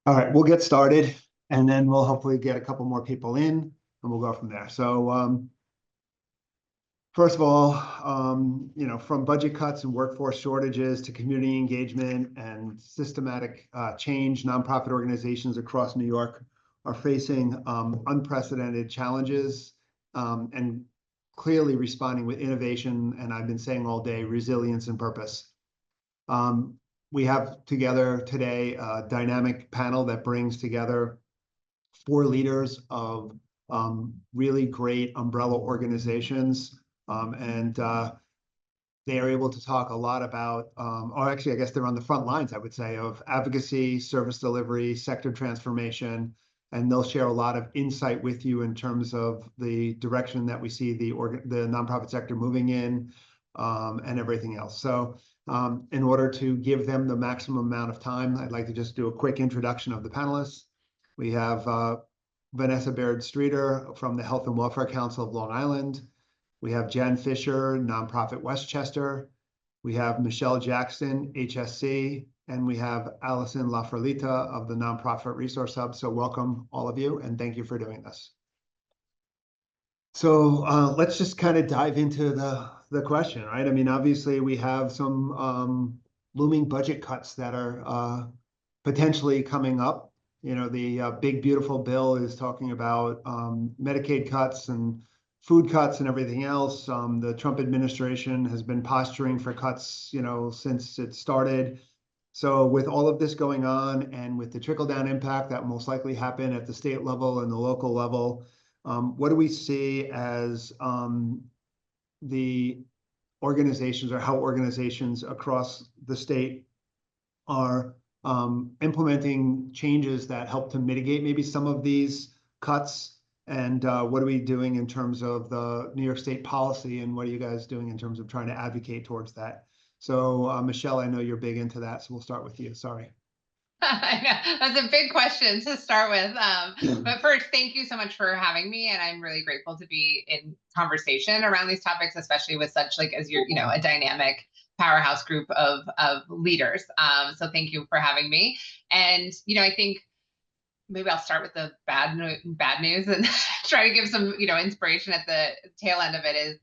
All right, we'll get started and then we'll hopefully get a couple more people in and we'll go from there. So first of all, from budget cuts and workforce shortages to community engagement and systematic change, nonprofit organizations across New York are facing unprecedented challenges and clearly responding with innovation. And I've been saying all day, resilience and purpose. We have together today a dynamic panel that brings together 4 leaders of really great umbrella organizations. And they are able to talk a lot about, or actually, I guess they're on the front lines, I would say, of advocacy, service delivery, sector transformation, and they'll share a lot of insight with you in terms of the direction that we see the nonprofit sector moving in and everything else. So in order to give them the maximum amount of time, I'd like to just do a quick introduction of the panelists. We have Vanessa Baird Streeter from the Health and Welfare Council of Long Island. We have Jen Fisher, nonprofit Westchester. We have Michelle Jackson, HSC, and we have Allison LaFerlita of the Nonprofit Resource Hub. So welcome all of you, and thank you for doing this. So let's just kind of dive into the question, right? I mean, obviously we have some looming budget cuts that are potentially coming up. You know, the big beautiful bill is talking about Medicaid cuts and food cuts and everything else. The Trump administration has been posturing for cuts, since it started. So with all of this going on and with the trickle-down impact that will most likely happen at the state level and the local level, what do we see as the organizations or how organizations across the state are implementing changes that help to mitigate maybe some of these cuts? And what are we doing in terms of the New York State policy, and what are you guys doing in terms of trying to advocate towards that? So Michelle, I know you're big into that, so we'll start with you. Sorry. I know that's a big question to start with. But first, thank you so much for having me, and I'm really grateful to be in conversation around these topics, especially with such as you're, a dynamic powerhouse group of leaders. So thank you for having me. And I think maybe I'll start with the bad news and try to give some inspiration at the tail end of it. Is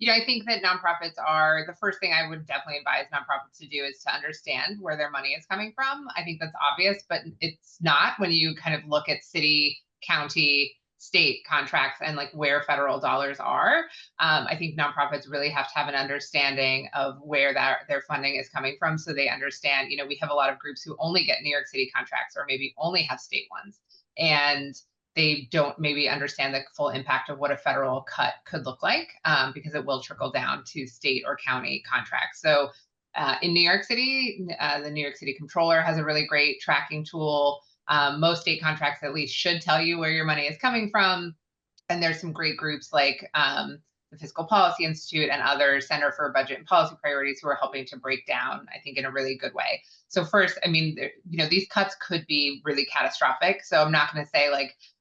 I think that nonprofits are the first thing I would definitely advise nonprofits to do is to understand where their money is coming from. I think that's obvious, but it's not when you kind of look at city, county, state contracts and where federal dollars are. I think nonprofits really have to have an understanding of where their funding is coming from, so they understand. We have a lot of groups who only get New York City contracts or maybe only have state ones, and they don't maybe understand the full impact of what a federal cut could look like, because it will trickle down to state or county contracts. So in New York City, the New York City Comptroller has a really great tracking tool. Most state contracts at least should tell you where your money is coming from. And there's some great groups like the Fiscal Policy Institute and other Center for Budget and Policy Priorities who are helping to break down, I think, in a really good way. So first, I mean, these cuts could be really catastrophic. So I'm not going to say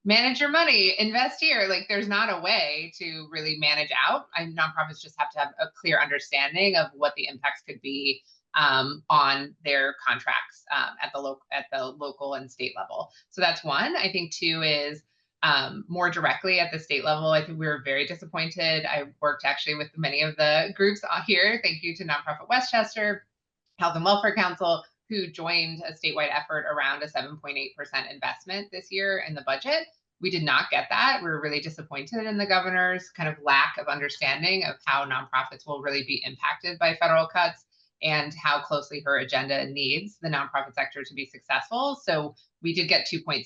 manage your money, invest here. There's not a way to really manage out. Nonprofits just have to have a clear understanding of what the impacts could be on their contracts at the local and state level. So that's one. I think two is more directly at the state level. I think we were very disappointed. I worked actually with many of the groups here. Thank you to Nonprofit Westchester, Health and Welfare Council, who joined a statewide effort around a 7.8% investment this year in the budget. We did not get that. We were really disappointed in the governor's kind of lack of understanding of how nonprofits will really be impacted by federal cuts and how closely her agenda needs the nonprofit sector to be successful. So we did get 2.6%,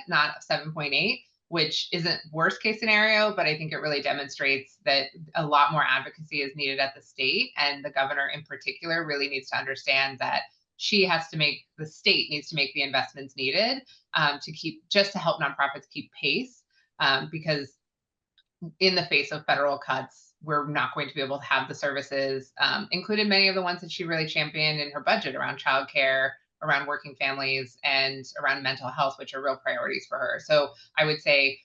not 7.8%, which isn't worst case scenario, but I think it really demonstrates that a lot more advocacy is needed at the state. And the governor in particular really needs to understand that the state needs to make the investments needed to help nonprofits keep pace, because in the face of federal cuts, we're not going to be able to have the services, included many of the ones that she really championed in her budget around childcare, around working families, and around mental health, which are real priorities for her. So I would say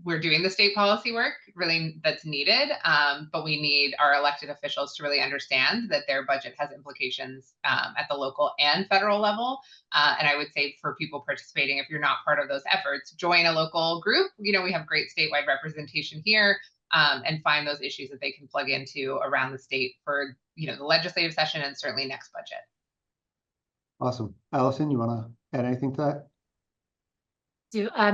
we're doing the state policy work really that's needed, but we need our elected officials to really understand that their budget has implications at the local and federal level. And I would say for people participating, if you're not part of those efforts, join a local group. We have great statewide representation here, and find those issues that they can plug into around the state for the legislative session and certainly next budget. Awesome. Allison, you want to add anything to that?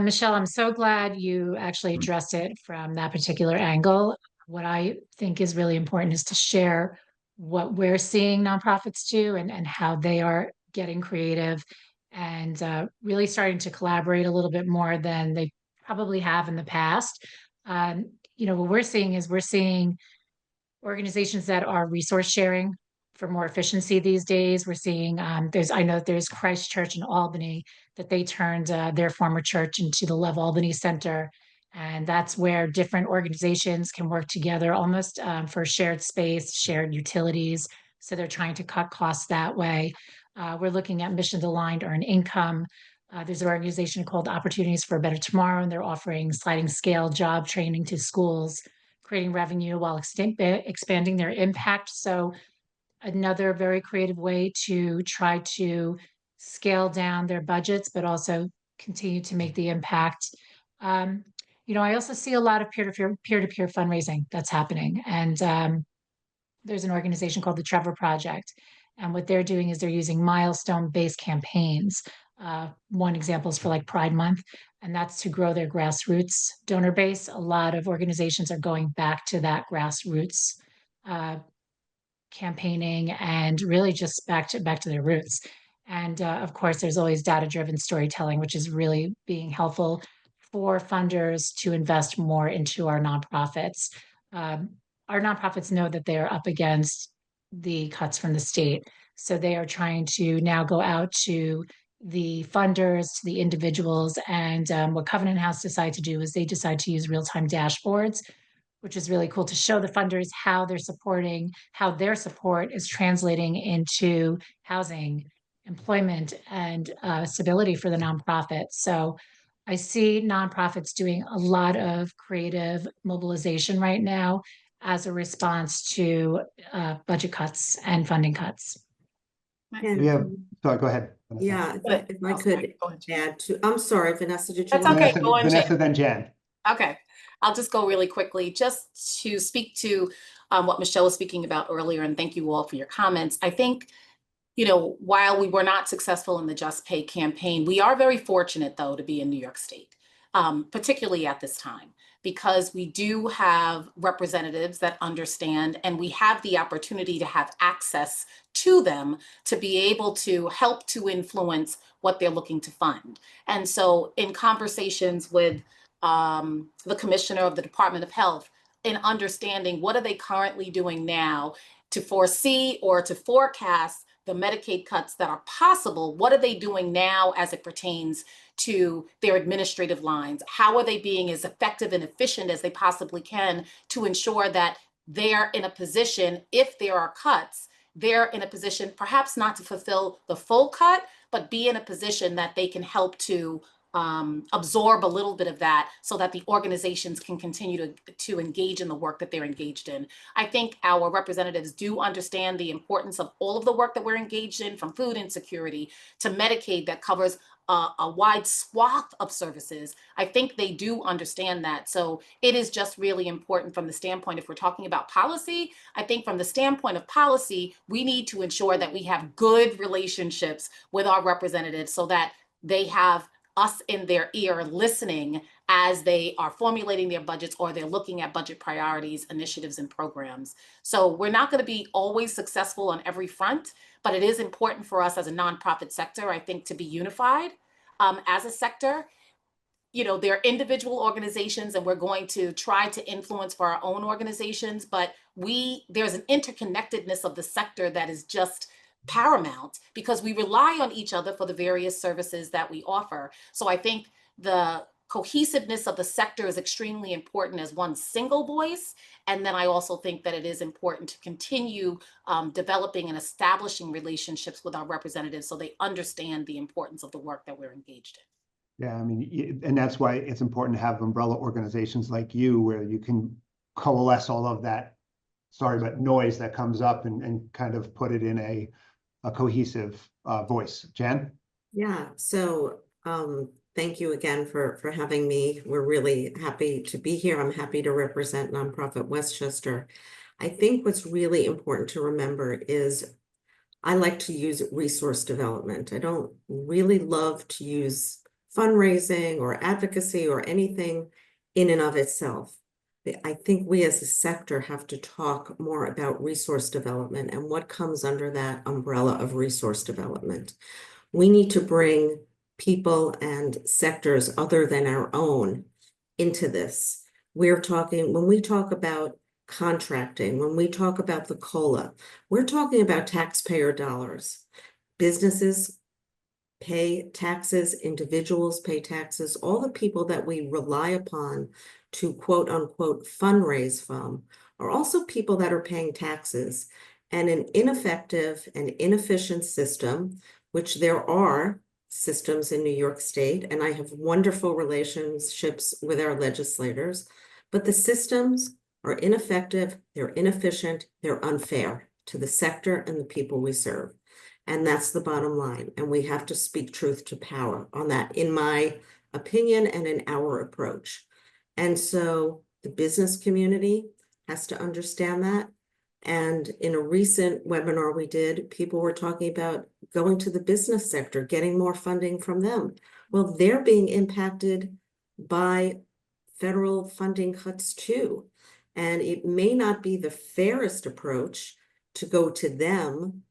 Michelle, I'm so glad you actually addressed it from that particular angle. What I think is really important is to share what we're seeing nonprofits do and how they are getting creative and really starting to collaborate a little bit more than they probably have in the past. What we're seeing is organizations that are resource sharing for more efficiency these days. We're seeing I know there's Christ Church in Albany that they turned their former church into the Love Albany Center. And that's where different organizations can work together almost for shared space, shared utilities. So they're trying to cut costs that way. We're looking at missions aligned earned income. There's an organization called Opportunities for a Better Tomorrow, and they're offering sliding scale job training to schools, creating revenue while expanding their impact. So another very creative way to try to scale down their budgets, but also continue to make the impact. I also see a lot of peer-to-peer fundraising that's happening. And there's an organization called the Trevor Project. And what they're doing is they're using milestone-based campaigns. One example is for like Pride Month, and that's to grow their grassroots donor base. A lot of organizations are going back to that grassroots campaigning and really just back to their roots. And of course, there's always data-driven storytelling, which is really being helpful for funders to invest more into our nonprofits. Our nonprofits know that they are up against the cuts from the state. So they are trying to now go out to the funders, to the individuals. And what Covenant House decided to do is they decide to use real-time dashboards, which is really cool to show the funders how they're supporting, how their support is translating into housing, employment, and stability for the nonprofit. So I see nonprofits doing a lot of creative mobilization right now as a response to budget cuts and funding cuts. Sorry, go ahead, Vanessa. Yeah, if I could add to, I'm sorry, Vanessa, did you That's want okay. to? Go on, Vanessa, Jen. then Jen. Okay, I'll just go really quickly just to speak to what Michelle was speaking about earlier, and thank you all for your comments. I think, while we were not successful in the Just Pay campaign, we are very fortunate, though, to be in New York State, particularly at this time, because we do have representatives that understand, and we have the opportunity to have access to them to be able to help to influence what they're looking to fund. And so in conversations with the commissioner of the Department of Health, in understanding what are they currently doing now to foresee or to forecast the Medicaid cuts that are possible, what are they doing now as it pertains to their administrative lines? How are they being as effective and efficient as they possibly can to ensure that they're in a position, if there are cuts, they're in a position perhaps not to fulfill the full cut, but be in a position that they can help to absorb a little bit of that so that the organizations can continue to engage in the work that they're engaged in. I think our representatives do understand the importance of all of the work that we're engaged in, from food insecurity to Medicaid that covers a wide swath of services. I think they do understand that. So it is just really important from the standpoint, if we're talking about policy, I think from the standpoint of policy, we need to ensure that we have good relationships with our representatives so that they have us in their ear listening as they are formulating their budgets or they're looking at budget priorities, initiatives, and programs. So we're not going to be always successful on every front, but it is important for us as a nonprofit sector, I think, to be unified as a sector. There are individual organizations, and we're going to try to influence for our own organizations, but there's an interconnectedness of the sector that is just paramount because we rely on each other for the various services that we offer. So I think the cohesiveness of the sector is extremely important as one single voice. And then I also think that it is important to continue developing and establishing relationships with our representatives so they understand the importance of the work that we're engaged in. Yeah, I mean, and that's why it's important to have umbrella organizations like you, where you can coalesce all of that, sorry, but noise that comes up and kind of put it in a cohesive voice. Jan? Yeah, so thank you again for having me. We're really happy to be here. I'm happy to represent nonprofit Westchester. I think what's really important to remember is I like to use resource development. I don't really love to use fundraising or advocacy or anything in and of itself. I think we as a sector have to talk more about resource development and what comes under that umbrella of resource development. We need to bring people and sectors other than our own into this. When we talk about contracting, when we talk about the COLA, we're talking about taxpayer dollars. Businesses pay taxes, individuals pay taxes, all the people that we rely upon to quote unquote fundraise from are also people that are paying taxes. And an ineffective and inefficient system, which there are systems in New York State, and I have wonderful relationships with our legislators, but the systems are ineffective, they're inefficient, they're unfair to the sector and the people we serve. And that's the bottom line. And we have to speak truth to power on that, in my opinion and in our approach. And so the business community has to understand that. And in a recent webinar we did, people were talking about going to the business sector, getting more funding from them. Well, they're being impacted by federal funding cuts too. And it may not be the fairest approach to go to them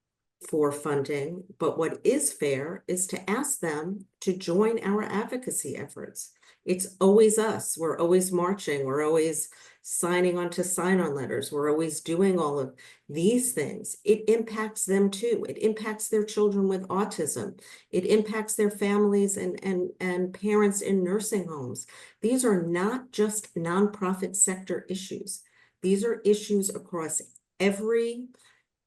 for funding, but what is fair is to ask them to join our advocacy efforts. It's always us. We're always marching. We're always signing on to sign-on letters. We're always doing all of these things. It impacts them too. It impacts their children with autism. It impacts their families and parents in nursing homes. These are not just nonprofit sector issues. These are issues across every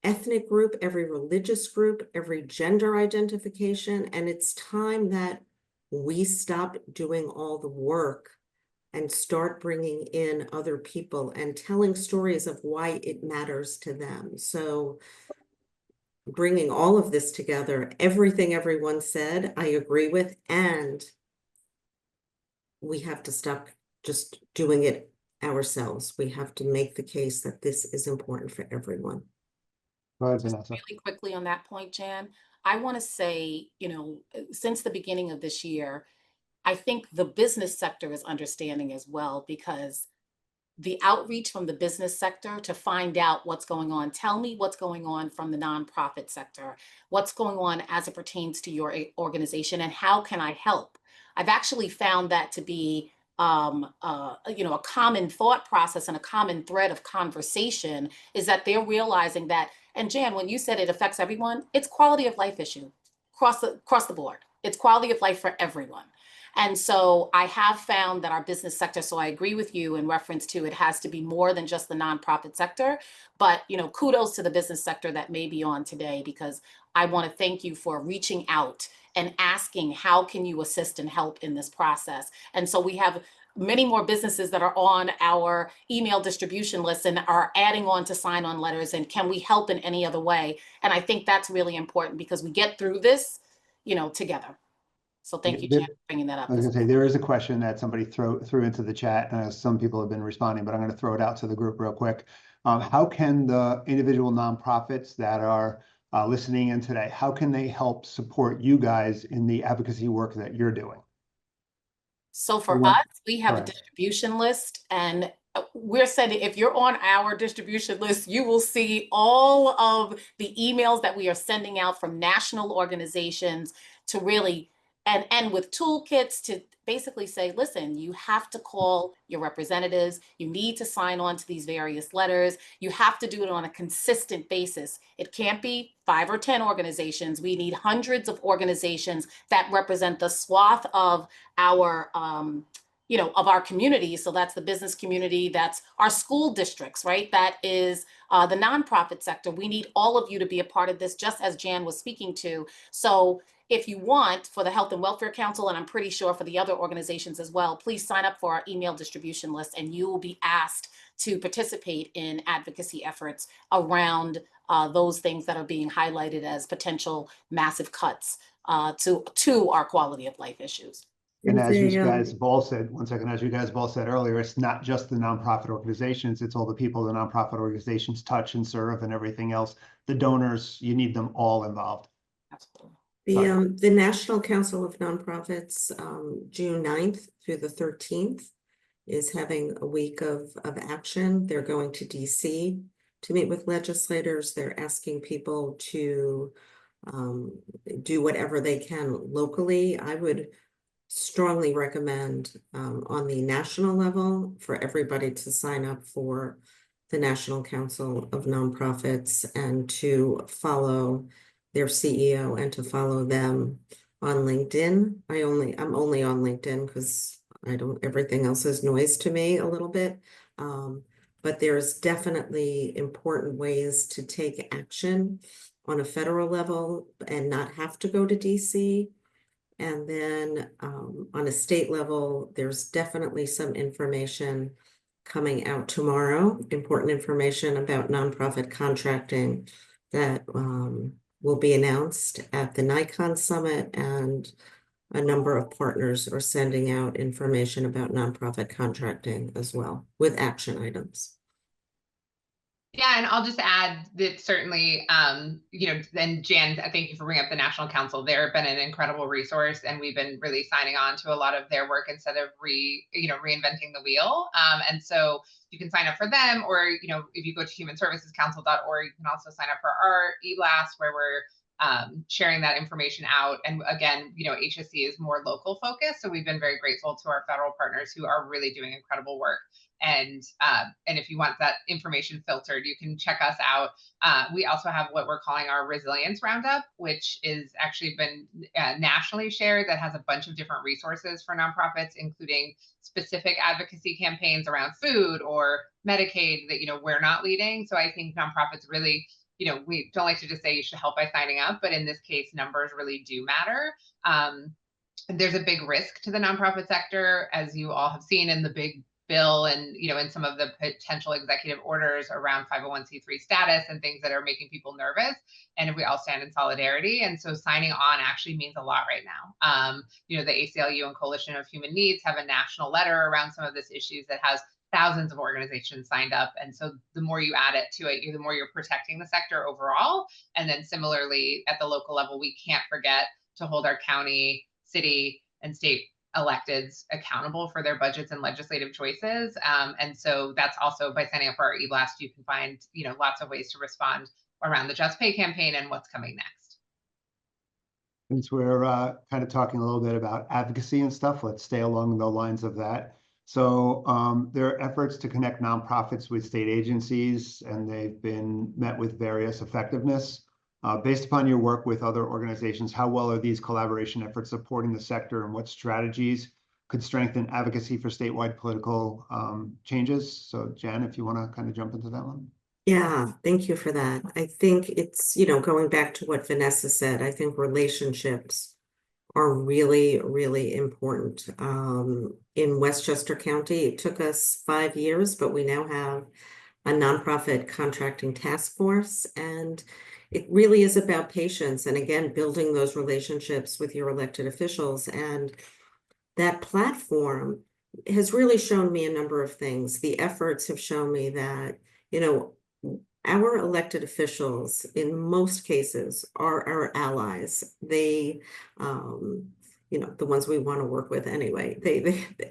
ethnic group, every religious group, every gender identification, and it's time that we stop doing all the work and start bringing in other people and telling stories of why it matters to them. So bringing all of this together, everything everyone said, I agree with, and we have to stop just doing it ourselves. We have to make the case that this is important for everyone. Go ahead, Just Vanessa. really quickly on that point, Jan, I want to say, since the beginning of this year, I think the business sector is understanding as well, because the outreach from the business sector to find out what's going on, tell me what's going on from the nonprofit sector, what's going on as it pertains to your organization, and how can I help? I've actually found that to be a common thought process and a common thread of conversation, is that they're realizing that, and Jan, when you said it affects everyone, it's quality of life issue across the board. It's quality of life for everyone. And so I have found that our business sector, so I agree with you in reference to it has to be more than just the nonprofit sector, but kudos to the business sector that may be on today, because I want to thank you for reaching out and asking, how can you assist and help in this process? And so we have many more businesses that are on our email distribution list and are adding on to sign-on letters, and can we help in any other way? And I think that's really important, because we get through this, together. So thank you, Jan, for bringing that up. I was gonna say, there is a question that somebody threw into the chat, and some people have been responding, but I'm gonna throw it out to the group real quick. How can the individual nonprofits that are listening in today, how can they help support you guys in the advocacy work that you're doing? So for us, we have a distribution list, and we're sending, if you're on our distribution list, you will see all of the emails that we are sending out from national organizations to really, and with toolkits to basically say, listen, you have to call your representatives, you need to sign on to these various letters, you have to do it on a consistent basis. It can't be 5 or 10 organizations. We need hundreds of organizations that represent the swath of our of our community. So that's the business community, that's our school districts, right? That is the nonprofit sector. We need all of you to be a part of this, just as Jan was speaking to. So if you want, for the Health and Welfare Council, and I'm pretty sure for the other organizations as well, please sign up for our email distribution list, and you will be asked to participate in advocacy efforts around those things that are being highlighted as potential massive cuts to our quality of life issues. And as you guys have all said, one second, as you guys have all said earlier, it's not just the nonprofit organizations, it's all the people the nonprofit organizations touch and serve and everything else. The donors, you need them all involved. Absolutely. The National Council of Nonprofits, June 9th through the 13th, is having a week of action. They're going to DC to meet with legislators. They're asking people to do whatever they can locally. I would strongly recommend on the national level for everybody to sign up for the National Council of Nonprofits and to follow their CEO and to follow them on LinkedIn. I'm only on LinkedIn because everything else is noise to me a little bit. But there's definitely important ways to take action on a federal level and not have to go to DC. And then on a state level, there's definitely some information coming out tomorrow, important information about nonprofit contracting that will be announced at the NICON Summit, and a number of partners are sending out information about nonprofit contracting as well with action items. Yeah, and I'll just add that certainly, and Jan, thank you for bringing up the National Council. They've been an incredible resource, and we've been really signing on to a lot of their work instead of reinventing the wheel. And so you can sign up for them, or if you go to humanservicescouncil.org, you can also sign up for our e-blast where we're sharing that information out. And again, HSC is more local focused, so we've been very grateful to our federal partners who are really doing incredible work. And if you want that information filtered, you can check us out. We also have what we're calling our Resilience Roundup, which is actually been nationally shared, that has a bunch of different resources for nonprofits, including specific advocacy campaigns around food or Medicaid that we're not leading. So I think nonprofits really, we don't like to just say you should help by signing up, but in this case, numbers really do matter. There's a big risk to the nonprofit sector, as you all have seen in the big bill and in some of the potential executive orders around 501c3 status and things that are making people nervous, and we all stand in solidarity. And so signing on actually means a lot right now. The ACLU and Coalition of Human Needs have a national letter around some of this issues that has thousands of organizations signed up, and so the more you add it to it, the more you're protecting the sector overall. And then similarly at the local level, we can't forget to hold our county, city, and state electeds accountable for their budgets and legislative choices. And so that's also, by signing up for our e-blast, you can find lots of ways to respond around the Just Pay campaign and what's coming next. Since we're kind of talking a little bit about advocacy and stuff, let's stay along the lines of that. So there are efforts to connect nonprofits with state agencies, and they've been met with various effectiveness. Based upon your work with other organizations, how well are these collaboration efforts supporting the sector, and what strategies could strengthen advocacy for statewide political changes? So Jan, if you want to kind of jump into that one. Yeah, thank you for that. I think it's, going back to what Vanessa said, I think relationships are really, really important. In Westchester County, it took us 5 years, but we now have a nonprofit contracting task force, and it really is about patience and, again, building those relationships with your elected officials. And that platform has really shown me a number of things. The efforts have shown me that, our elected officials, in most cases, are our allies. They, the ones we want to work with anyway,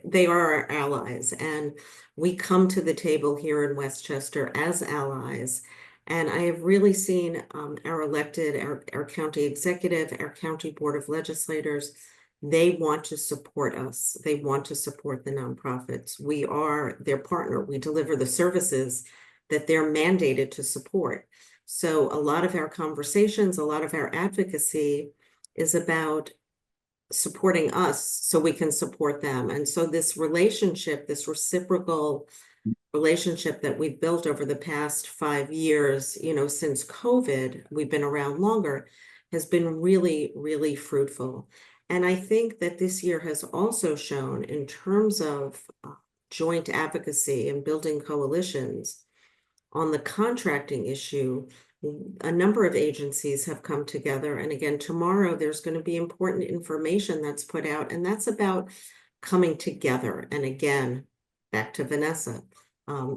they are our allies. And we come to the table here in Westchester as allies. And I have really seen our elected, our county executive, our county board of legislators, they want to support us. They want to support the nonprofits. We are their partner. We deliver the services that they're mandated to support. So a lot of our conversations, a lot of our advocacy is about supporting us so we can support them. And so this relationship, this reciprocal relationship that we've built over the past 5 years, since COVID, we've been around longer, has been really, really fruitful. And I think that this year has also shown, in terms of joint advocacy and building coalitions on the contracting issue, a number of agencies have come together. And again, tomorrow there's going to be important information that's put out, and that's about coming together. And again, back to Vanessa,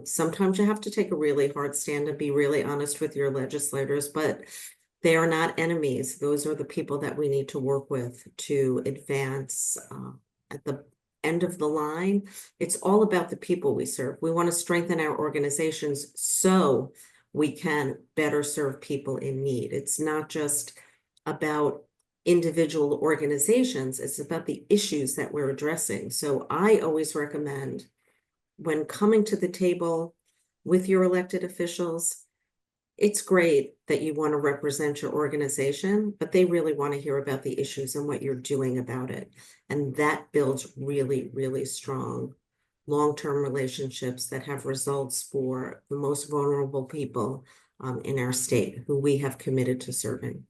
sometimes you have to take a really hard stand and be really honest with your legislators, but they are not enemies. Those are the people that we need to work with to advance at the end of the line. It's all about the people we serve. We want to strengthen our organizations so we can better serve people in need. It's not just about individual organizations, it's about the issues that we're addressing. So I always recommend, when coming to the table with your elected officials, it's great that you want to represent your organization, but they really want to hear about the issues and what you're doing about it. And that builds really, really strong long-term relationships that have results for the most vulnerable people in our state who we have committed to serving.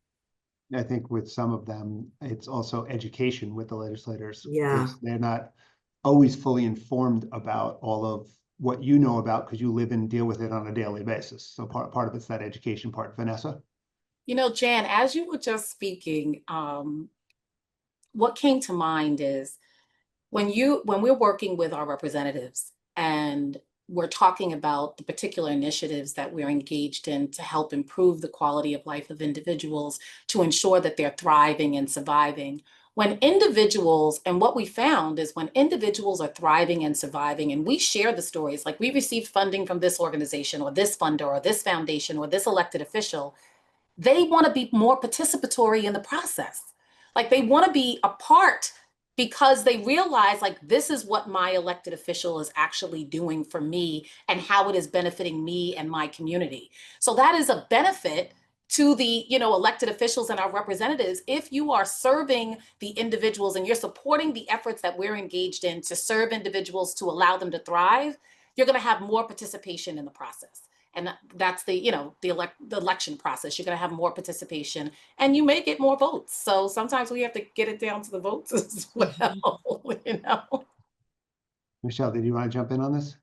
I think with some of them, it's also education with the legislators. Yeah. 'Cause they're not always fully informed about all of what you know about, because you live and deal with it on a daily basis. So part of it's that education part. Vanessa? You know, Jan, as you were just speaking, what came to mind is when we're working with our representatives and we're talking about the particular initiatives that we're engaged in to help improve the quality of life of individuals, to ensure that they're thriving and surviving. When individuals, and what we found is when individuals are thriving and surviving, and we share the stories, like we received funding from this organization or this funder or this foundation or this elected official, they want to be more participatory in the process. Like they want to be a part, because they realize, like, this is what my elected official is actually doing for me and how it is benefiting me and my community. So that is a benefit to the, elected officials and our representatives. If you are serving the individuals and you're supporting the efforts that we're engaged in to serve individuals, to allow them to thrive, you're going to have more participation in the process. And that's the election process. You're going to have more participation and you may get more votes. So sometimes we have to get it down to the votes as well, Michelle, did you want to jump in on this?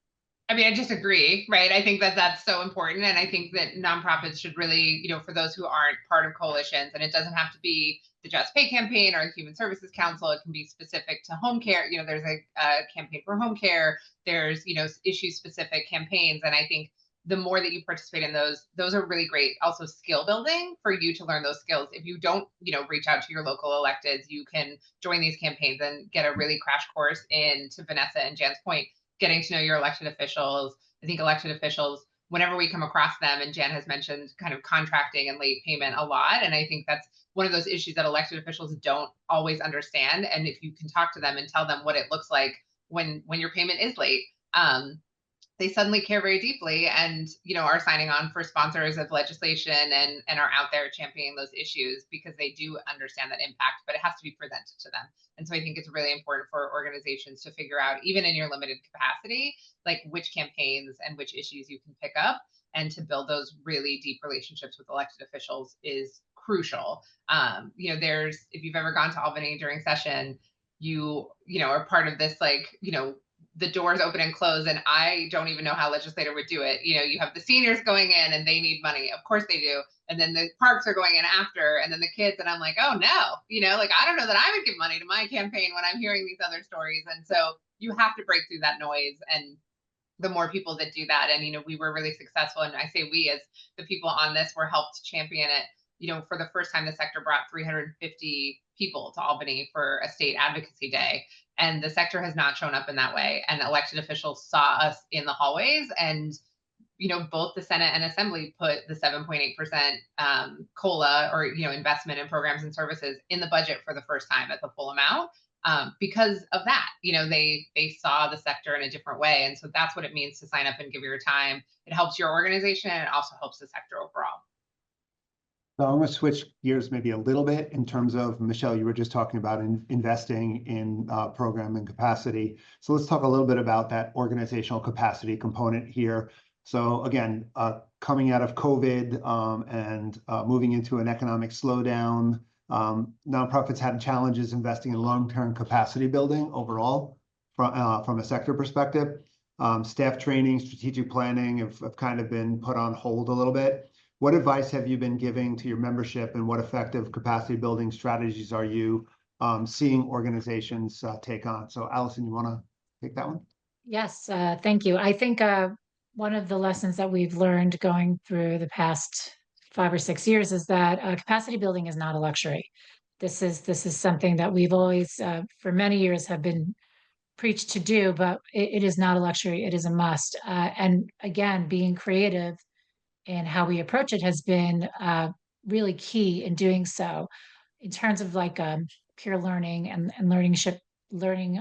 I mean, I just agree, right? I think that that's so important. And I think that nonprofits should really, for those who aren't part of coalitions, and it doesn't have to be the Just Pay campaign or the Human Services Council, it can be specific to home care. There's a campaign for home care. There's, issue specific campaigns. And I think the more that you participate in those are really great. Also skill building for you to learn those skills. If you don't, reach out to your local electeds, you can join these campaigns and get a really crash course in, to Vanessa and Jan's point, getting to know your elected officials. I think elected officials, whenever we come across them, and Jan has mentioned kind of contracting and late payment a lot. And I think that's one of those issues that elected officials don't always understand. And if you can talk to them and tell them what it looks like when your payment is late, they suddenly care very deeply and, are signing on for sponsors of legislation and are out there championing those issues because they do understand that impact, but it has to be presented to them. And so I think it's really important for organizations to figure out, even in your limited capacity, like which campaigns and which issues you can pick up, and to build those really deep relationships with elected officials is crucial. If you've ever gone to Albany during session, you are part of this, the doors open and close, and I don't even know how a legislator would do it. You have the seniors going in and they need money. Of course they do. And then the parks are going in after, and then the kids, and I'm like, oh no, I don't know that I would give money to my campaign when I'm hearing these other stories. And so you have to break through that noise, and the more people that do that, and we were really successful, and I say we as the people on this were helped champion it. For the first time, the sector brought 350 people to Albany for a state advocacy day. And the sector has not shown up in that way. And elected officials saw us in the hallways, and, both the Senate and Assembly put the 7.8% COLA, or, investment in programs and services, in the budget for the first time at the full amount, because of that. They saw the sector in a different way. And so that's what it means to sign up and give your time. It helps your organization, and it also helps the sector overall. So I'm going to switch gears maybe a little bit in terms of, Michelle, you were just talking about investing in program and capacity. So let's talk a little bit about that organizational capacity component here. So again, coming out of COVID and moving into an economic slowdown, nonprofits had challenges investing in long-term capacity building overall from a sector perspective. Staff training, strategic planning have kind of been put on hold a little bit. What advice have you been giving to your membership, and what effective capacity building strategies are you seeing organizations take on? So Allison, you want to take that one? Yes, thank you. I think one of the lessons that we've learned going through the past 5 or 6 years is that capacity building is not a luxury. This is something that we've always, for many years, have been preached to do, but it is not a luxury. It is a must. And again, being creative in how we approach it has been really key in doing so. In terms of like peer learning and learning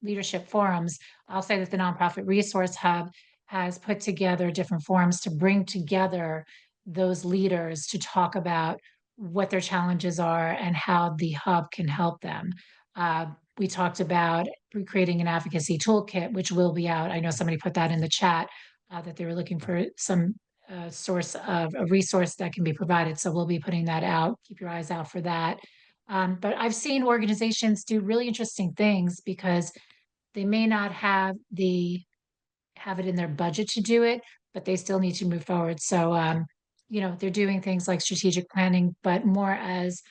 leadership forums, I'll say that the Nonprofit Resource Hub has put together different forums to bring together those leaders to talk about what their challenges are and how the hub can help them. We talked about creating an advocacy toolkit, which will be out. I know somebody put that in the chat that they were looking for some source of a resource that can be provided. So we'll be putting that out. Keep your eyes out for that. But I've seen organizations do really interesting things because they may not have it in their budget to do it, but they still need to move forward. So they're doing things like strategic planning, but more as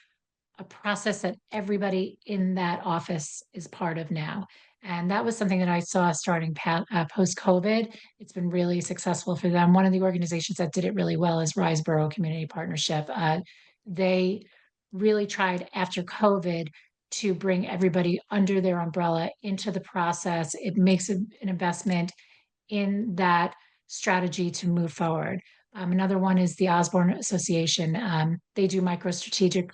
a process that everybody in that office is part of now. And that was something that I saw starting post-COVID. It's been really successful for them. One of the organizations that did it really well is Riseboro Community Partnership. They really tried after COVID to bring everybody under their umbrella into the process. It makes an investment in that strategy to move forward. Another one is the Osborne Association. They do micro strategic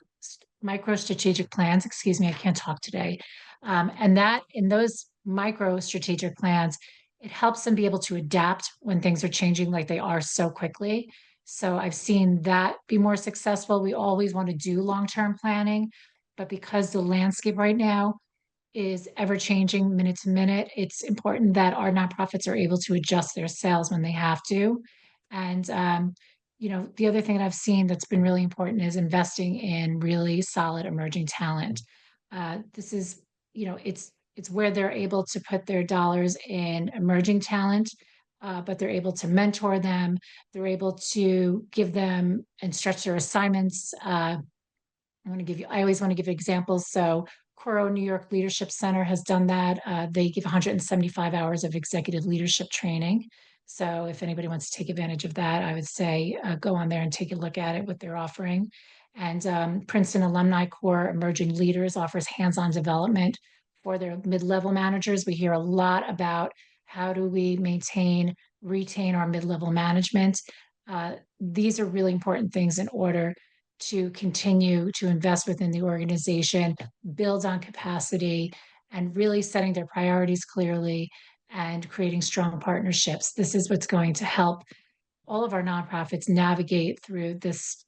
plans. Excuse me, I can't talk today. And that in those micro strategic plans, it helps them be able to adapt when things are changing like they are so quickly. So I've seen that be more successful. We always want to do long-term planning, but because the landscape right now is ever changing minute to minute, it's important that our nonprofits are able to adjust their sales when they have to. And the other thing that I've seen that's been really important is investing in really solid emerging talent. This is, it's where they're able to put their dollars in emerging talent, but they're able to mentor them. They're able to give them and stretch their assignments. I always want to give examples. So Coro New York Leadership Center has done that. They give 175 hours of executive leadership training. So if anybody wants to take advantage of that, I would say go on there and take a look at it, what they're offering. And Princeton Alumni Corps Emerging Leaders offers hands-on development for their mid-level managers. We hear a lot about how do we retain our mid-level management. These are really important things in order to continue to invest within the organization, build on capacity, and really setting their priorities clearly and creating strong partnerships. This is what's going to help all of our nonprofits navigate through this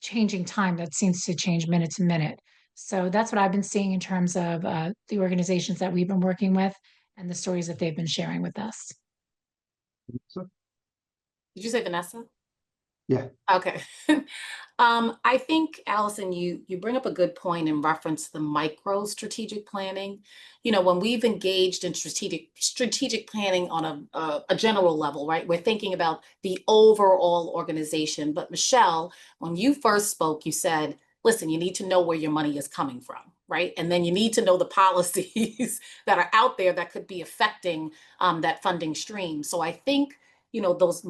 changing time that seems to change minute to minute. So that's what I've been seeing in terms of the organizations that we've been working with and the stories that they've been sharing with us. Did you say Vanessa? Yeah. Okay. I think, Allison, you bring up a good point in reference to the micro strategic planning. When we've engaged in strategic planning on a general level, right? We're thinking about the overall organization. But Michelle, when you first spoke, you said, listen, you need to know where your money is coming from, right? And then you need to know the policies that are out there that could be affecting that funding stream. So I think those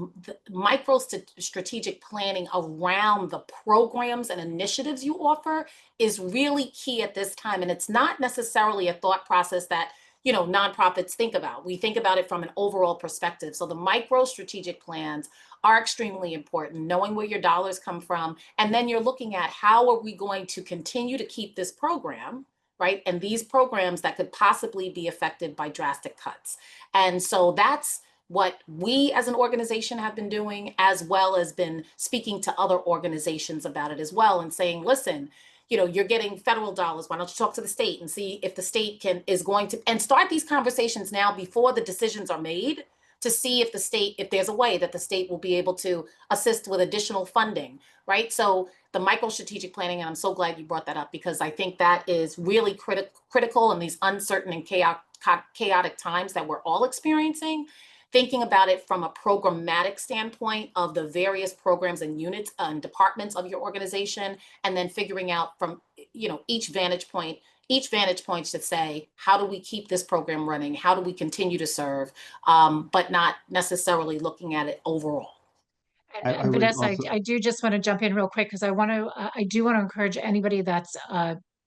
micro strategic planning around the programs and initiatives you offer is really key at this time. And it's not necessarily a thought process that, nonprofits think about. We think about it from an overall perspective. So the micro strategic plans are extremely important, knowing where your dollars come from. And then you're looking at how are we going to continue to keep this program, right? And these programs that could possibly be affected by drastic cuts. And so that's what we as an organization have been doing, as well as been speaking to other organizations about it as well and saying, listen, you're getting federal dollars. Why don't you talk to the state and see if the state is going to, and start these conversations now before the decisions are made, to see if the state, if there's a way that the state will be able to assist with additional funding, right? So the micro strategic planning, and I'm so glad you brought that up, because I think that is really critical in these uncertain and chaotic times that we're all experiencing. Thinking about it from a programmatic standpoint of the various programs and units and departments of your organization, and then figuring out from, you know, each vantage point to say, how do we keep this program running? How do we continue to serve? But not necessarily looking at it overall. And, I would Vanessa, also- I do just want to jump in real quick because I do want to encourage anybody that's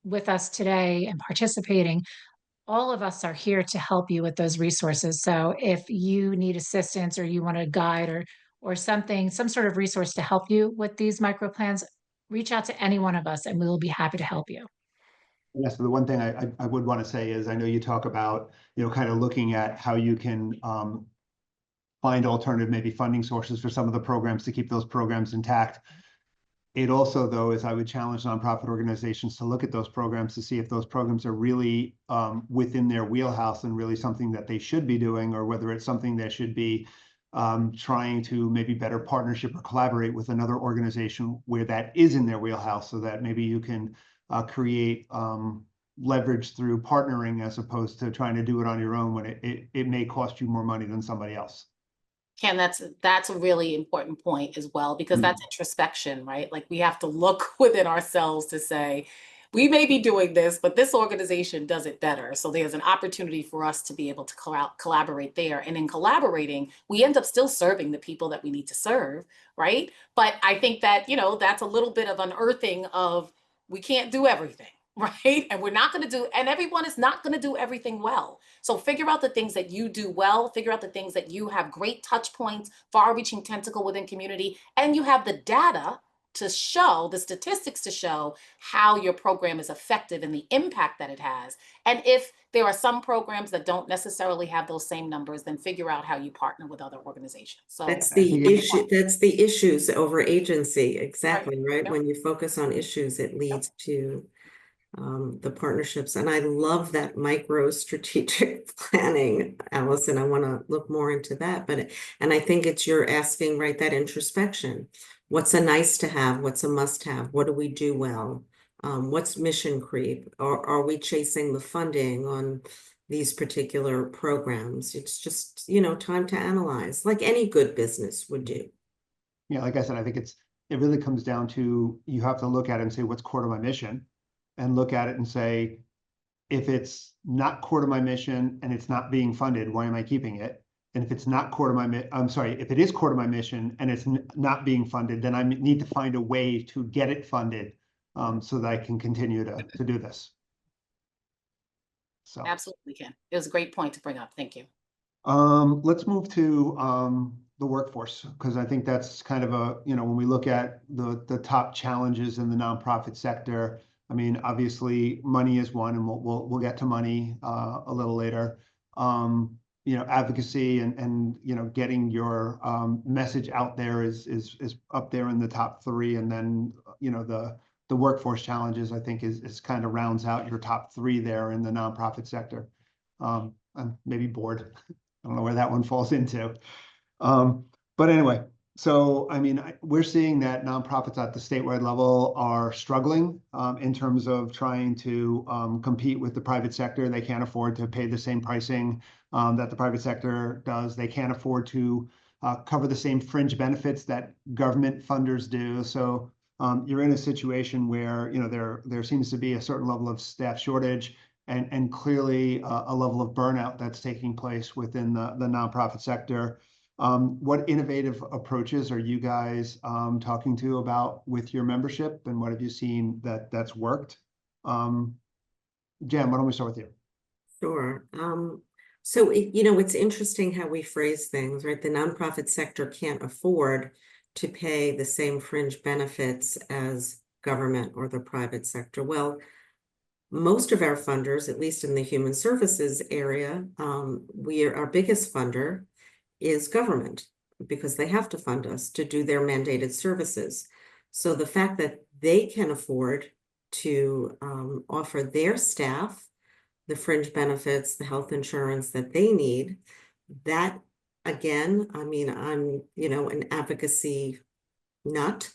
with us today and participating. All of us are here to help you with those resources. So if you need assistance or you want a guide or something, some sort of resource to help you with these micro plans, reach out to any one of us and we will be happy to help you. Yes, the one thing I would want to say is, I know you talk about, kind of looking at how you can find alternative, maybe funding sources for some of the programs to keep those programs intact. It also, though, is I would challenge nonprofit organizations to look at those programs to see if those programs are really within their wheelhouse and really something that they should be doing, or whether it's something that should be trying to maybe better partnership or collaborate with another organization where that is in their wheelhouse, so that maybe you can create leverage through partnering as opposed to trying to do it on your own when it may cost you more money than somebody else. Ken, that's a really important point as well, because that's introspection, right? Like, we have to look within ourselves to say, we may be doing this, but this organization does it better. So there's an opportunity for us to be able to collaborate there. And in collaborating, we end up still serving the people that we need to serve, right? But I think that, that's a little bit of unearthing of, we can't do everything, right? And we're not going to do, and everyone is not going to do everything well. So figure out the things that you do well, figure out the things that you have great touch points, far-reaching tentacle within community, and you have the data to show, the statistics to show how your program is effective and the impact that it has. And if there are some programs that don't necessarily have those same numbers, then figure out how you partner with other organizations. So that's the issue. That's the issues over agency. Exactly, right? Yep. When you focus on issues, it leads to the partnerships. And I love that micro strategic planning, Allison. I want to look more into that. And I think you're asking, right, that introspection. What's a nice to have? What's a must have? What do we do well? What's mission creep? Or are we chasing the funding on these particular programs? It's just, time to analyze, like any good business would do. Yeah, like I said, I think it really comes down to, you have to look at it and say, what's core to my mission? And look at it and say, if it's not core to my mission and it's not being funded, why am I keeping it? And if it's not core to my, if it is core to my mission and it's not being funded, then I need to find a way to get it funded so that I can continue to do this. So absolutely, Ken. It was a great point to bring up. Thank you. let's move to the workforce, because I think that's kind of a, when we look at the top challenges in the nonprofit sector. I mean, obviously, money is one, and we'll get to money a little later. Advocacy and getting your message out there is up there in the top three, and then the workforce challenges, I think, is kind of rounds out your top three there in the nonprofit sector. I'm maybe bored. I don't know where that one falls into. But anyway. So, I mean, we're seeing that nonprofits at the statewide level are struggling in terms of trying to compete with the private sector. They can't afford to pay the same pricing that the private sector does. They can't afford to cover the same fringe benefits that government funders do. So you're in a situation where, there seems to be a certain level of staff shortage and clearly a level of burnout that's taking place within the nonprofit sector. What innovative approaches are you guys talking about with your membership, and what have you seen that's worked? Jen, why don't we start with you? Sure. So, it's interesting how we phrase things, right? The nonprofit sector can't afford to pay the same fringe benefits as government or the private sector. Well, most of our funders, at least in the human services area, our biggest funder is government, because they have to fund us to do their mandated services. So the fact that they can afford to offer their staff the fringe benefits, the health insurance that they need, that again, I mean, I'm, an advocacy nut.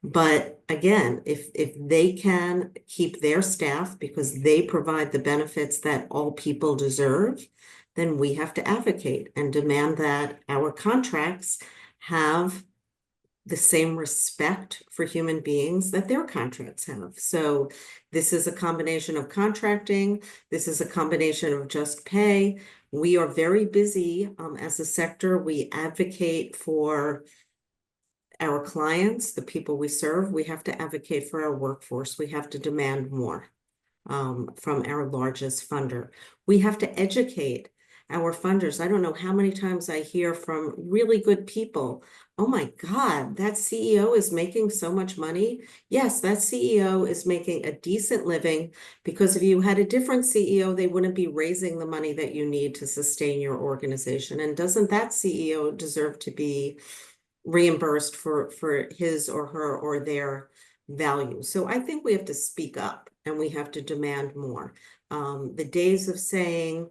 But again, if they can keep their staff because they provide the benefits that all people deserve, then we have to advocate and demand that our contracts have the same respect for human beings that their contracts have. So this is a combination of contracting. This is a combination of just pay. We are very busy as a sector. We advocate for our clients, the people we serve. We have to advocate for our workforce. We have to demand more from our largest funder. We have to educate our funders. I don't know how many times I hear from really good people, oh my God, that CEO is making so much money. Yes, that CEO is making a decent living, because if you had a different CEO, they wouldn't be raising the money that you need to sustain your organization. And doesn't that CEO deserve to be reimbursed for his or her or their value? So I think we have to speak up and we have to demand more. The days of saying,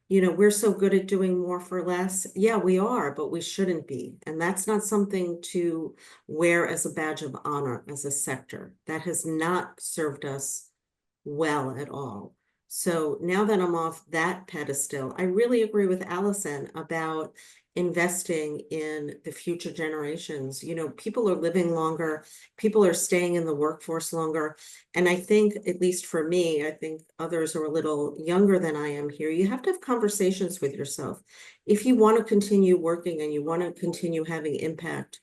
we're so good at doing more for less. Yeah, we are, but we shouldn't be. And that's not something to wear as a badge of honor as a sector. That has not served us well at all. So now that I'm off that pedestal, I really agree with Allison about investing in the future generations. People are living longer, people are staying in the workforce longer. And I think, at least for me, I think others are a little younger than I am here, you have to have conversations with yourself. If you want to continue working and you want to continue having impact,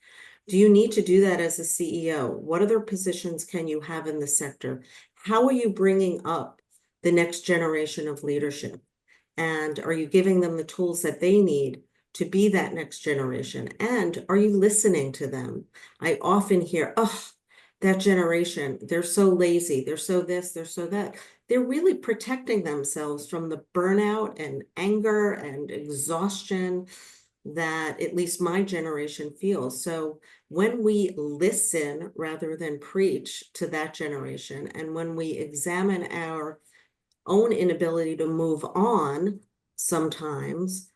do you need to do that as a CEO? What other positions can you have in the sector? How are you bringing up the next generation of leadership? And are you giving them the tools that they need to be that next generation? And are you listening to them? I often hear, oh, that generation, they're so lazy, they're so this, they're so that. They're really protecting themselves from the burnout and anger and exhaustion that at least my generation feels. So when we listen rather than preach to that generation, and when we examine our own inability to move on sometimes,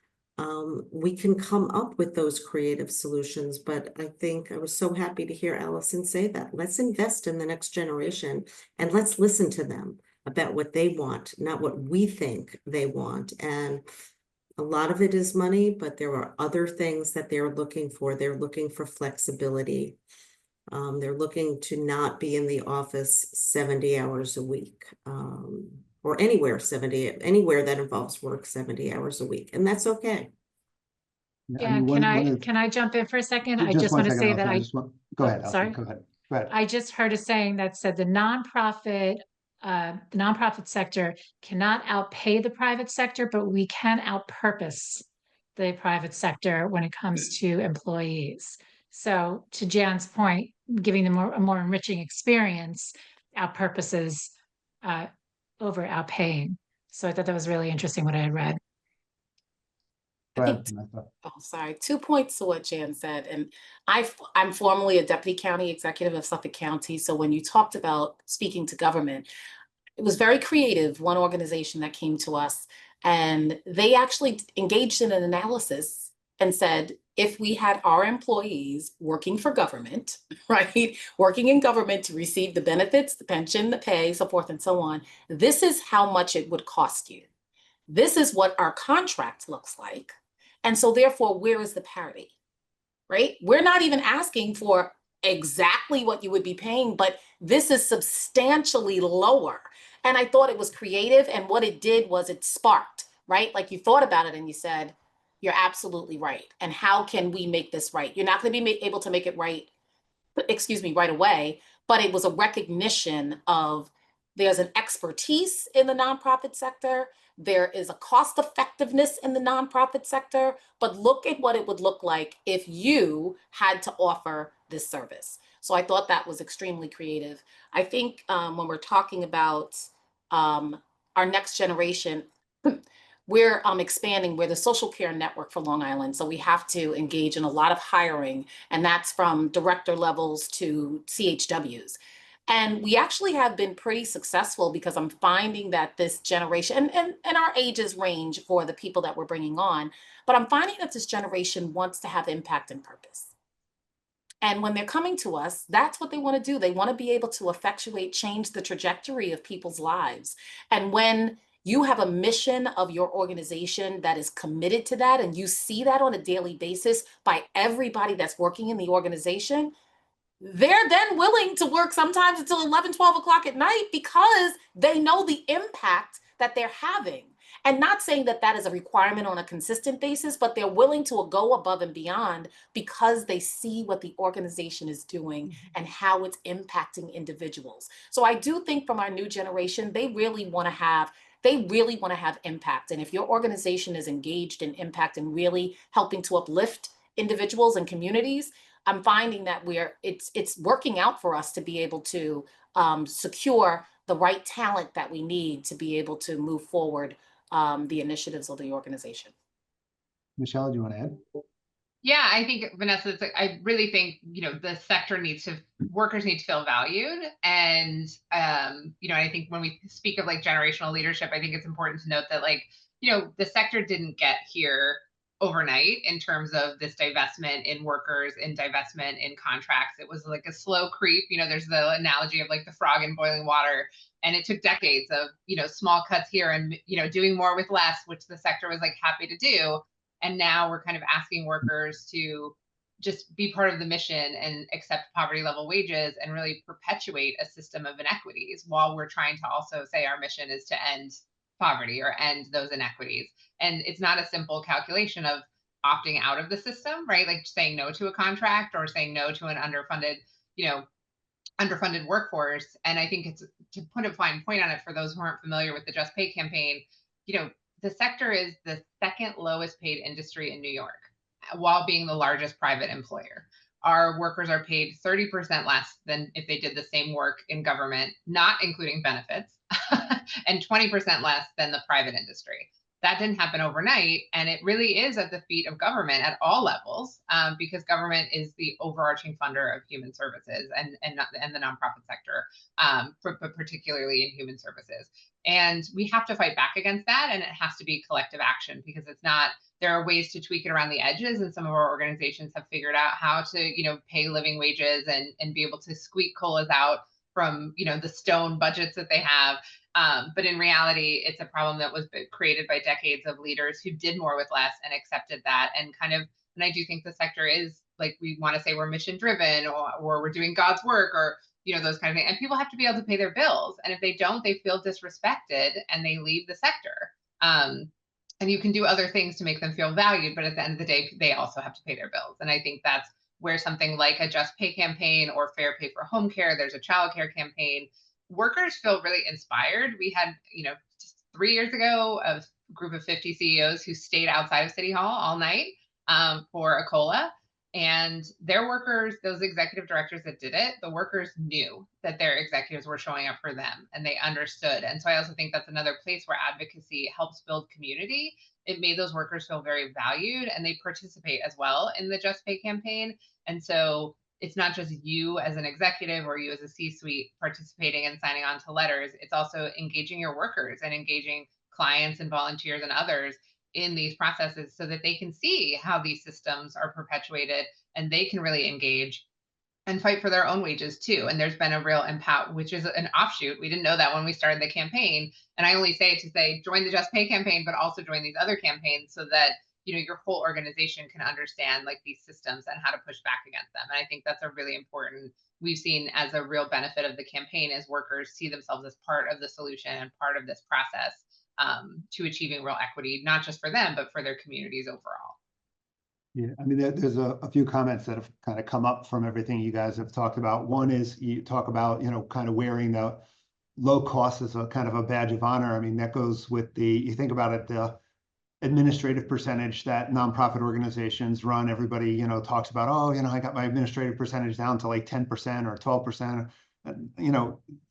we can come up with those creative solutions. But I think I was so happy to hear Allison say that. Let's invest in the next generation and let's listen to them about what they want, not what we think they want. And a lot of it is money, but there are other things that they're looking for. They're looking for flexibility. They're looking to not be in the office 70 hours a week, or anywhere that involves work 70 hours a week. And that's okay. Yeah, can I jump in for a second? I just want to say that go ahead, Allison, sorry. go ahead. I just heard a saying that said the nonprofit sector cannot outpay the private sector, but we can outpurpose the private sector when it comes to employees. So to Jan's point, giving them a more enriching experience outpurposes over outpaying. So I thought that was really interesting what I had read. Oh, sorry. 2 points to what Jan said. And I'm formerly a deputy county executive of Suffolk County. So when you talked about speaking to government, it was very creative. One organization that came to us and they actually engaged in an analysis and said, if we had our employees working for government, right, working in government to receive the benefits, the pension, the pay, so forth and so on, this is how much it would cost you. This is what our contract looks like. And so therefore, where is the parity, right? We're not even asking for exactly what you would be paying, but this is substantially lower. And I thought it was creative. And what it did was it sparked, right? Like you thought about it and you said, you're absolutely right. And how can we make this right? You're not going to be able to make it right, right away, but it was a recognition of there's an expertise in the nonprofit sector. There is a cost effectiveness in the nonprofit sector, but look at what it would look like if you had to offer this service. So I thought that was extremely creative. I think when we're talking about our next generation, we're expanding. We're the social care network for Long Island. So we have to engage in a lot of hiring, and that's from director levels to CHWs. And we actually have been pretty successful because I'm finding that this generation, and our ages range for the people that we're bringing on, but I'm finding that this generation wants to have impact and purpose. And when they're coming to us, that's what they want to do. They want to be able to effectuate, change the trajectory of people's lives. And when you have a mission of your organization that is committed to that, and you see that on a daily basis by everybody that's working in the organization, they're then willing to work sometimes until 11, 12 o'clock at night because they know the impact that they're having. And not saying that that is a requirement on a consistent basis, but they're willing to go above and beyond because they see what the organization is doing and how it's impacting individuals. So I do think from our new generation, they really want to have impact. And if your organization is engaged in impact and really helping to uplift individuals and communities, I'm finding that it's working out for us to be able to secure the right talent that we need to be able to move forward the initiatives of the organization. Michelle, do you want to add? Yeah, I think, Vanessa, I really think, the sector workers need to feel valued. And, I think when we speak of like generational leadership, I think it's important to note that the sector didn't get here overnight in terms of this divestment in workers and divestment in contracts. It was like a slow creep. There's the analogy of like the frog in boiling water. And it took decades of, small cuts here and, doing more with less, which the sector was like happy to do. And now we're kind of asking workers to just be part of the mission and accept poverty level wages and really perpetuate a system of inequities while we're trying to also say our mission is to end poverty or end those inequities. And it's not a simple calculation of opting out of the system, right? Like saying no to a contract or saying no to an underfunded workforce. And I think it's, to put a fine point on it for those who aren't familiar with the Just Pay campaign, the sector is the second lowest paid industry in New York, while being the largest private employer. Our workers are paid 30% less than if they did the same work in government, not including benefits, and 20% less than the private industry. That didn't happen overnight, and it really is at the feet of government at all levels, because government is the overarching funder of human services and the nonprofit sector, but particularly in human services. And we have to fight back against that, and it has to be collective action, because it's not. There are ways to tweak it around the edges, and some of our organizations have figured out how to, pay living wages and be able to squeak COLAs out from, the stone budgets that they have. But in reality, it's a problem that was created by decades of leaders who did more with less and accepted that. And I do think the sector is, like, we want to say we're mission driven or we're doing God's work or, those kind of things. And people have to be able to pay their bills. And if they don't, they feel disrespected and they leave the sector. And you can do other things to make them feel valued, but at the end of the day, they also have to pay their bills. And I think that's where something like a Just Pay campaign or Fair Pay for Home Care, there's a child care campaign, workers feel really inspired. We had, just 3 years ago, a group of 50 CEOs who stayed outside of City Hall all night for a COLA. And their workers, those executive directors that did it, the workers knew that their executives were showing up for them and they understood. And so I also think that's another place where advocacy helps build community. It made those workers feel very valued, and they participate as well in the Just Pay campaign. And so it's not just you as an executive or you as a C-suite participating and signing on to letters. It's also engaging your workers and engaging clients and volunteers and others in these processes so that they can see how these systems are perpetuated and they can really engage and fight for their own wages too. And there's been a real impact, which is an offshoot. We didn't know that when we started the campaign. And I only say it to say, join the Just Pay campaign, but also join these other campaigns so that your whole organization can understand like these systems and how to push back against them. And I think that's a really important, we've seen as a real benefit of the campaign as workers see themselves as part of the solution and part of this process to achieving real equity, not just for them, but for their communities overall. Yeah, I mean, there's a few comments that have kind of come up from everything you guys have talked about. One is you talk about, kind of wearing the low cost as a kind of a badge of honor. I mean, that goes with you think about it, the administrative percentage that nonprofit organizations run. Everybody, talks about, oh, I got my administrative percentage down to like 10% or 12%.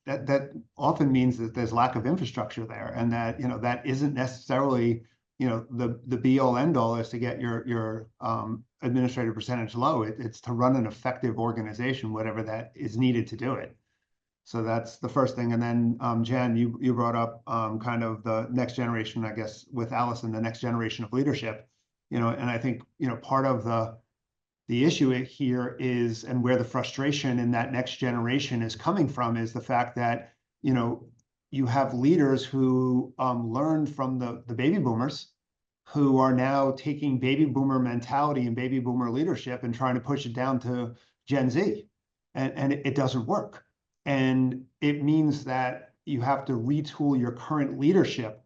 That often means that there's lack of infrastructure there, and that, that isn't necessarily, the be all end all is to get your administrative percentage low. It's to run an effective organization, whatever that is needed to do it. So that's the first thing. And then Jen, you brought up kind of the next generation, I guess, with Allison, the next generation of leadership. And I think part of the issue here is, and where the frustration in that next generation is coming from, is the fact that you have leaders who learned from the baby boomers, who are now taking baby boomer mentality and baby boomer leadership and trying to push it down to Gen Z, and it doesn't work. And it means that you have to retool your current leadership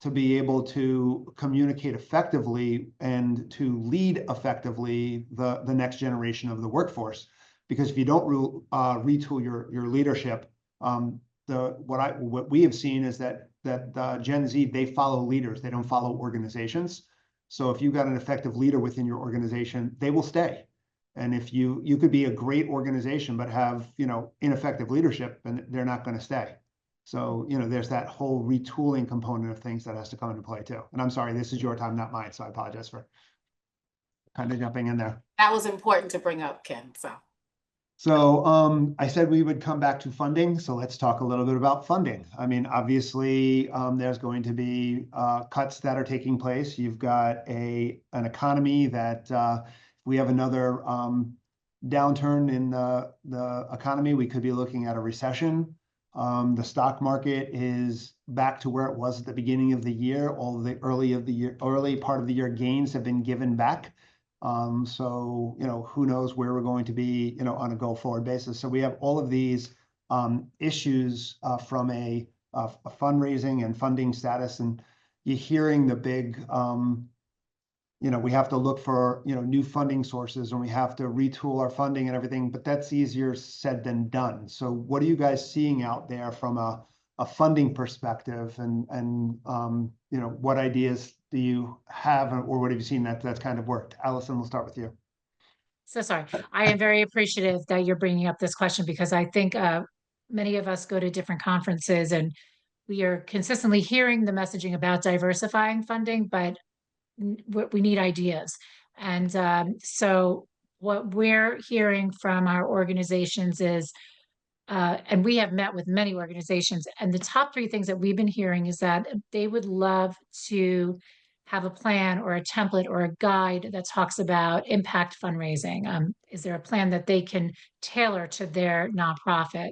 to be able to communicate effectively and to lead effectively the next generation of the workforce. Because if you don't retool your leadership, what we have seen is that Gen Z, they follow leaders, they don't follow organizations. So if you've got an effective leader within your organization, they will stay. And if you could be a great organization but have ineffective leadership, and they're not going to stay. So there's that whole retooling component of things that has to come into play too. And I'm sorry, this is your time, not mine, so I apologize for kind of jumping in there. That was important to bring up, Ken. So I said we would come back to funding. So let's talk a little bit about funding. I mean, obviously, there's going to be cuts that are taking place. You've got an economy that we have another downturn in the economy. We could be looking at a recession. The stock market is back to where it was at the beginning of the year. All of the early part of the year gains have been given back. So who knows where we're going to be on a go forward basis. So we have all of these issues from a fundraising and funding status, and you're hearing the big we have to look for new funding sources, and we have to retool our funding and everything, but that's easier said than done. So what are you guys seeing out there from a funding perspective, and what ideas do you have, or what have you seen that's kind of worked? Allison, we'll start with you. So sorry. I am very appreciative that you're bringing up this question, because I think many of us go to different conferences and we are consistently hearing the messaging about diversifying funding, but we need ideas. And so what we're hearing from our organizations is, and we have met with many organizations, and the top three things that we've been hearing is that they would love to have a plan or a template or a guide that talks about impact fundraising. Is there a plan that they can tailor to their nonprofit?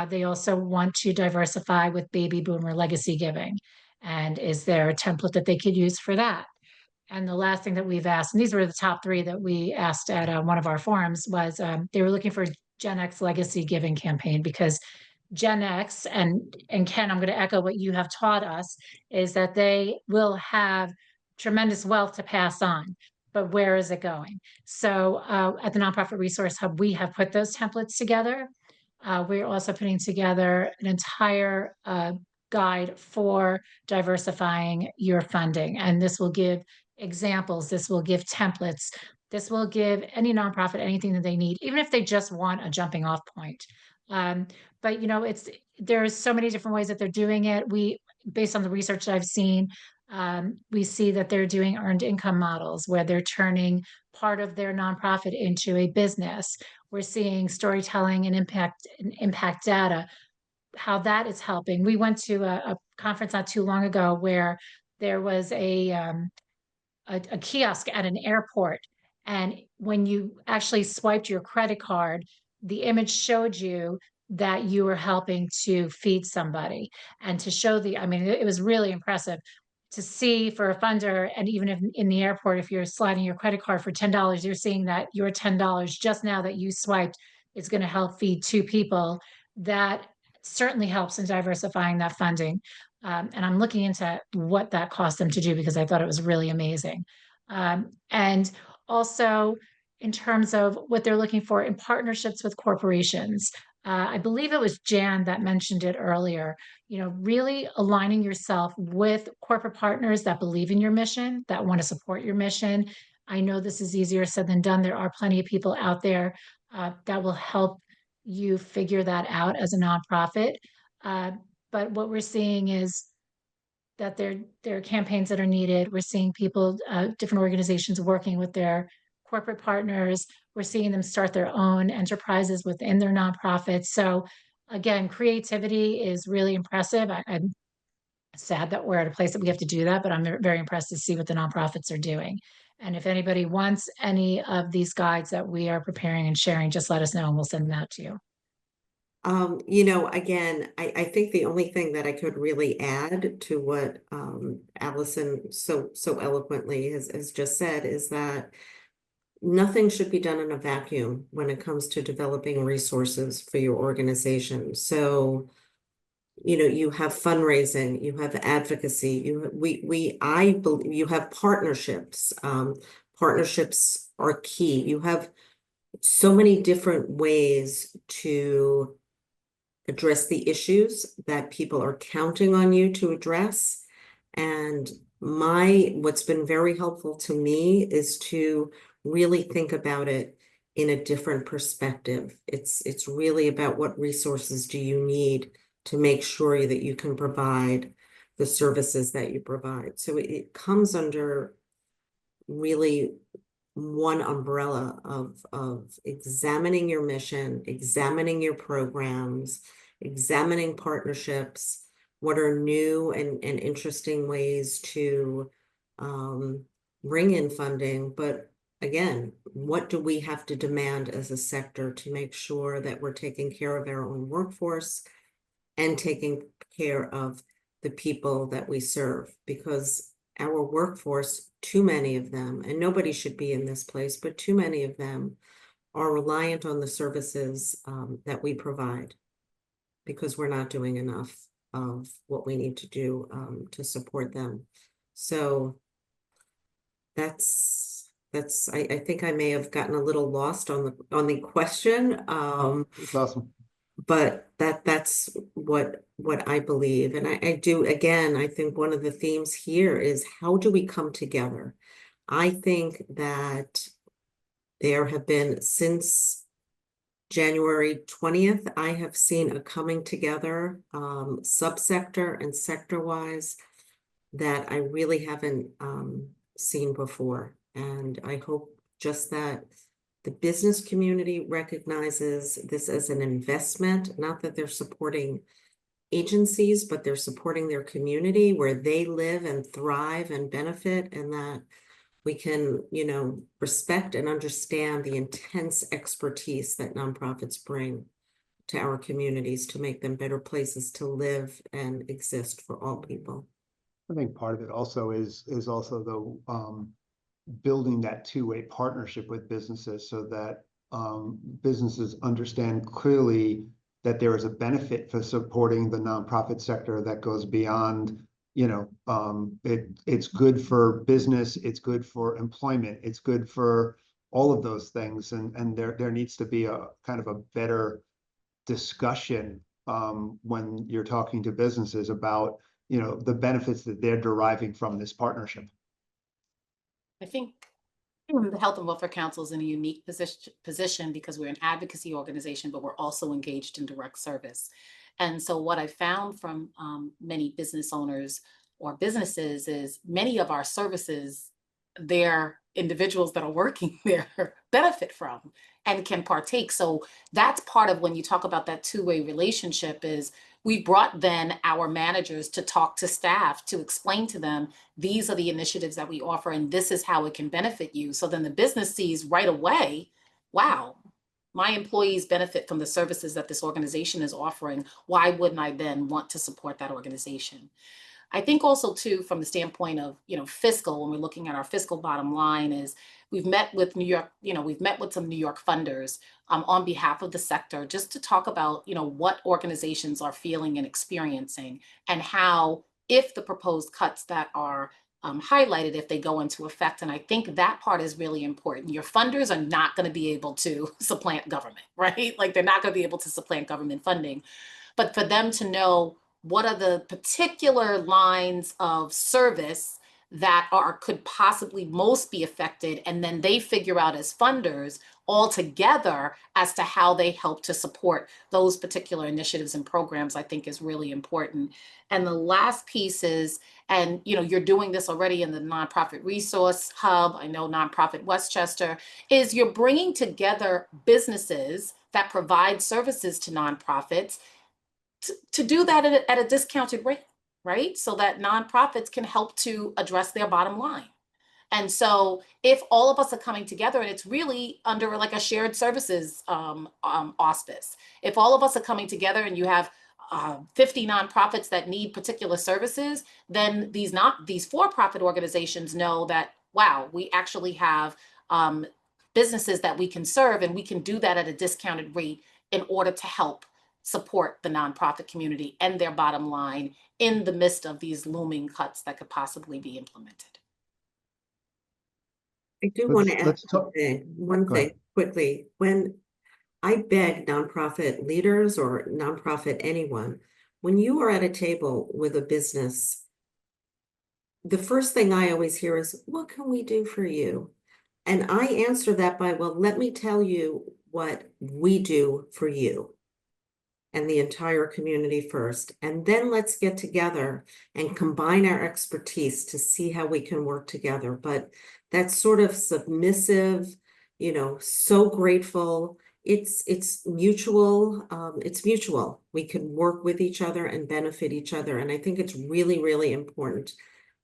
They also want to diversify with baby boomer legacy giving. And is there a template that they could use for that? And the last thing that we've asked, and these were the top three that we asked at one of our forums, was they were looking for a Gen X legacy giving campaign, because Gen X, and Ken, I'm going to echo what you have taught us, is that they will have tremendous wealth to pass on, but where is it going? So at the Nonprofit Resource Hub, we have put those templates together. We're also putting together an entire guide for diversifying your funding. And this will give examples, this will give templates, this will give any nonprofit anything that they need, even if they just want a jumping off point. But there's so many different ways that they're doing it. Based on the research that I've seen, we see that they're doing earned income models where they're turning part of their nonprofit into a business. We're seeing storytelling and impact data, how that is helping. We went to a conference not too long ago where there was a kiosk at an airport, and when you actually swiped your credit card, the image showed you that you were helping to feed somebody, and to show it was really impressive to see for a funder. And even if in the airport, if you're sliding your credit card for $10, you're seeing that your $10 just now that you swiped is going to help feed two people. That certainly helps in diversifying that funding. And I'm looking into what that cost them to do, because I thought it was really amazing. And also in terms of what they're looking for in partnerships with corporations. I believe it was Jan that mentioned it earlier, really aligning yourself with corporate partners that believe in your mission, that want to support your mission. I know this is easier said than done. There are plenty of people out there that will help you figure that out as a nonprofit. But what we're seeing is that there are campaigns that are needed. We're seeing people, different organizations working with their corporate partners. We're seeing them start their own enterprises within their nonprofits. So again, creativity is really impressive. I'm sad that we're at a place that we have to do that, but I'm very impressed to see what the nonprofits are doing. And if anybody wants any of these guides that we are preparing and sharing, just let us know and we'll send them out to you. Again, I think the only thing that I could really add to what Allison so eloquently has just said is that nothing should be done in a vacuum when it comes to developing resources for your organization. So, you have fundraising, you have advocacy, I believe you have partnerships. Partnerships are key. You have so many different ways to address the issues that people are counting on you to address. And what's been very helpful to me is to really think about it in a different perspective. It's really about what resources do you need to make sure that you can provide the services that you provide. So it comes under really one umbrella of examining your mission, examining your programs, examining partnerships, what are new and interesting ways to bring in funding. But again, what do we have to demand as a sector to make sure that we're taking care of our own workforce and taking care of the people that we serve? Because our workforce, too many of them, and nobody should be in this place, but too many of them are reliant on the services that we provide, because we're not doing enough of what we need to do to support them. So I think I may have gotten a little lost on the question. It's awesome. But that's what I believe. And I do, again, I think one of the themes here is, how do we come together? I think that there have been, since January 20th, I have seen a coming together, subsector and sector-wise, that I really haven't seen before. And I hope just that the business community recognizes this as an investment, not that they're supporting agencies, but they're supporting their community where they live and thrive and benefit, and that we can, respect and understand the intense expertise that nonprofits bring to our communities to make them better places to live and exist for all people. I think part of it also is also the building that two-way partnership with businesses, so that businesses understand clearly that there is a benefit for supporting the nonprofit sector that goes beyond, it's good for business, it's good for employment, it's good for all of those things. And there needs to be a kind of a better discussion when you're talking to businesses about, the benefits that they're deriving from this partnership. I think the Health and Welfare Council is in a unique position because we're an advocacy organization, but we're also engaged in direct service. And so what I found from many business owners or businesses is many of our services, their individuals that are working there benefit from and can partake. So that's part of when you talk about that two-way relationship, is we brought then our managers to talk to staff, to explain to them, these are the initiatives that we offer and this is how it can benefit you. So then the business sees right away, wow, my employees benefit from the services that this organization is offering. Why wouldn't I then want to support that organization? I think also too, from the standpoint of, fiscal, when we're looking at our fiscal bottom line, is we've met with New York, we've met with some New York funders on behalf of the sector, just to talk about, what organizations are feeling and experiencing, and how, if the proposed cuts that are highlighted, if they go into effect. And I think that part is really important. Your funders are not going to be able to supplant government, right? Like, they're not going to be able to supplant government funding, but for them to know what are the particular lines of service that could possibly most be affected, and then they figure out as funders all together as to how they help to support those particular initiatives and programs, I think is really important. And the last piece is, and you're doing this already in the Nonprofit Resource Hub, I know Nonprofit Westchester, is you're bringing together businesses that provide services to nonprofits to do that at a discounted rate, right? So that nonprofits can help to address their bottom line. And so if all of us are coming together, and it's really under like a shared services auspice, if all of us are coming together and you have 50 nonprofits that need particular services, then these for-profit organizations know that, wow, we actually have businesses that we can serve, and we can do that at a discounted rate in order to help support the nonprofit community and their bottom line in the midst of these looming cuts that could possibly be implemented. I do want to add Let's talk. one Go thing ahead. quickly. When I beg nonprofit leaders or nonprofit anyone, when you are at a table with a business, the first thing I always hear is, what can we do for you? And I answer that by, well, let me tell you what we do for you and the entire community first. And then let's get together and combine our expertise to see how we can work together. But that's sort of submissive, so grateful. It's mutual. It's mutual. We can work with each other and benefit each other. And I think it's really, really important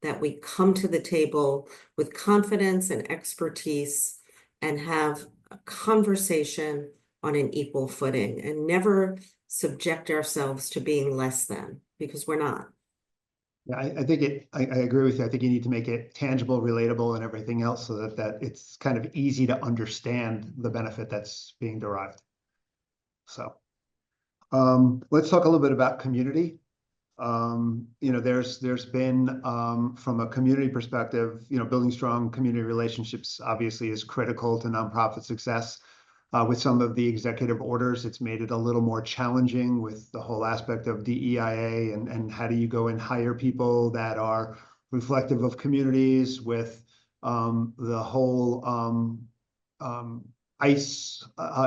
that we come to the table with confidence and expertise and have a conversation on an equal footing and never subject ourselves to being less than, because we're not. Yeah, I think I agree with you. I think you need to make it tangible, relatable, and everything else so that it's kind of easy to understand the benefit that's being derived. So let's talk a little bit about community. There's been from a community perspective, building strong community relationships obviously is critical to nonprofit success. With some of the executive orders, it's made it a little more challenging with the whole aspect of DEIA and how do you go and hire people that are reflective of communities with the whole ICE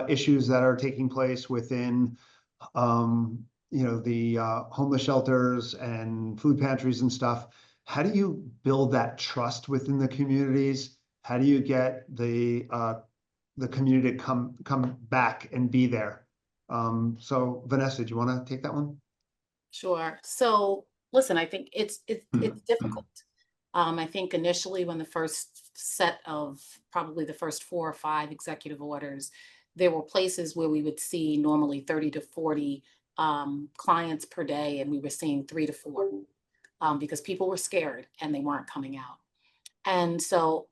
issues that are taking place within the homeless shelters and food pantries and stuff. How do you build that trust within the communities? How do you get the community to come back and be there? So Vanessa, do you want to take that one? Sure. So listen, I think it's difficult. I think initially when the first set of probably the first 4 or 5 executive orders, there were places where we would see normally 30 to 40 clients per day, and we were seeing 3 to 4 because people were scared and they weren't coming out. And so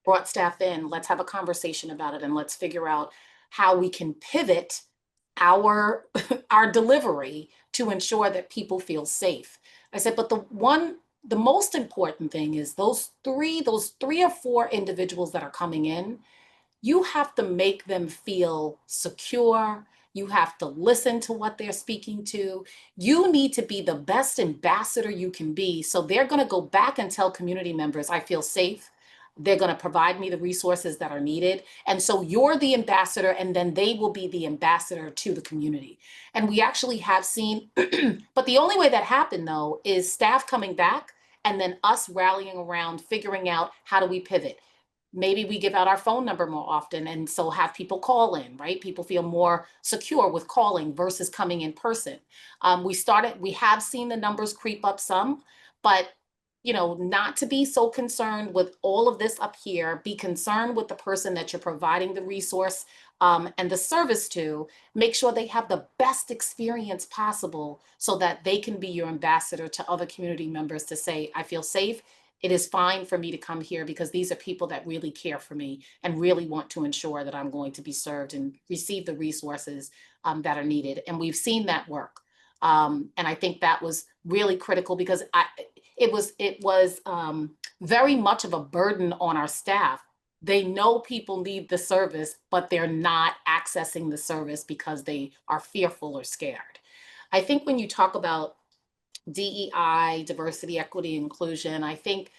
brought staff in, let's have a conversation about it and let's figure out how we can pivot our delivery to ensure that people feel safe. I said, but the most important thing is those three or 4 individuals that are coming in, you have to make them feel secure. You have to listen to what they're speaking to. You need to be the best ambassador you can be. So they're going to go back and tell community members, I feel safe. They're going to provide me the resources that are needed. And so you're the ambassador, and then they will be the ambassador to the community. And we actually have seen, but the only way that happened though, is staff coming back and then us rallying around, figuring out how do we pivot. Maybe we give out our phone number more often, and so have people call in, right? People feel more secure with calling versus coming in person. We have seen the numbers creep up some, but not to be so concerned with all of this up here. Be concerned with the person that you're providing the resource and the service to. Make sure they have the best experience possible so that they can be your ambassador to other community members to say, I feel safe. It is fine for me to come here because these are people that really care for me and really want to ensure that I'm going to be served and receive the resources that are needed. And we've seen that work. And I think that was really critical because it was very much of a burden on our staff. They know people need the service, but they're not accessing the service because they are fearful or scared. I think when you talk about DEI, diversity, equity, inclusion, I think,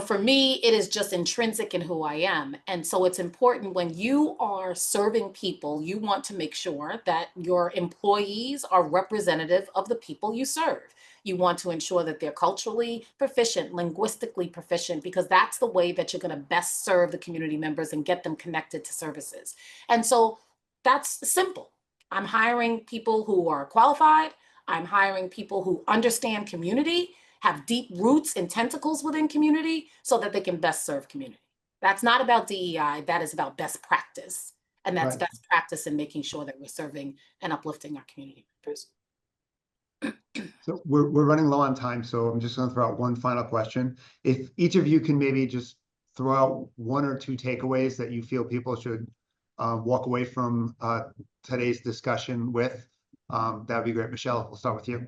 for me, it is just intrinsic in who I am. And so it's important when you are serving people, you want to make sure that your employees are representative of the people you serve. You want to ensure that they're culturally proficient, linguistically proficient, because that's the way that you're going to best serve the community members and get them connected to services. And so that's simple. I'm hiring people who are qualified. I'm hiring people who understand community, have deep roots and tentacles within community so that they can best serve community. That's not about DEI, that is about best practice. And that's Right. best practice in making sure that we're serving and uplifting our community members. So we're running low on time, so I'm just going to throw out one final question. If each of you can maybe just throw out one or two takeaways that you feel people should walk away from today's discussion with, that'd be great. Michelle, we'll start with you.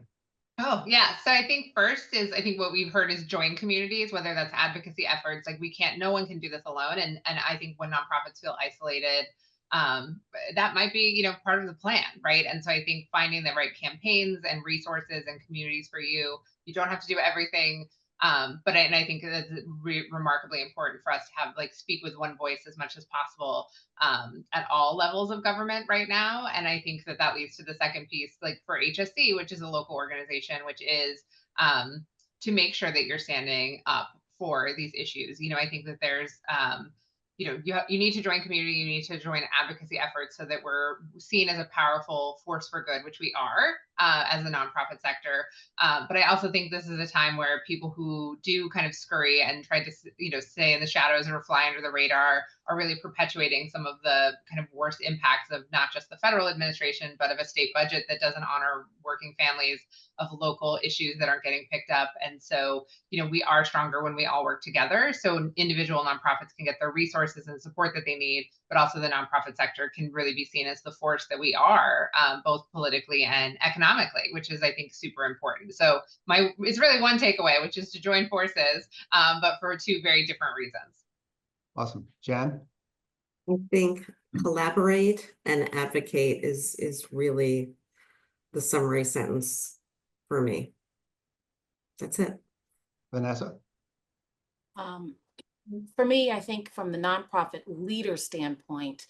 Oh, yeah. So I think first is, I think what we've heard is join communities, whether that's advocacy efforts. Like no one can do this alone. And I think when nonprofits feel isolated, that might be, part of the plan, right? And so I think finding the right campaigns and resources and communities for you, you don't have to do everything. But I think that's remarkably important for us to have speak with one voice as much as possible at all levels of government right now. And I think that leads to the second piece, for HSC, which is a local organization, which is to make sure that you're standing up for these issues. I think that there's you need to join community, you need to join advocacy efforts so that we're seen as a powerful force for good, which we are as a nonprofit sector. But I also think this is a time where people who do kind of scurry and try to, stay in the shadows or fly under the radar are really perpetuating some of the kind of worst impacts of not just the federal administration, but of a state budget that doesn't honor working families, of local issues that aren't getting picked up. And so, we are stronger when we all work together. So individual nonprofits can get the resources and support that they need, but also the nonprofit sector can really be seen as the force that we are, both politically and economically, which is, I think, super important. So it's really one takeaway, which is to join forces, but for two very different reasons. Awesome. Jan? I think collaborate and advocate is really the summary sentence for me. That's it. Vanessa? For me, I think from the nonprofit leader standpoint,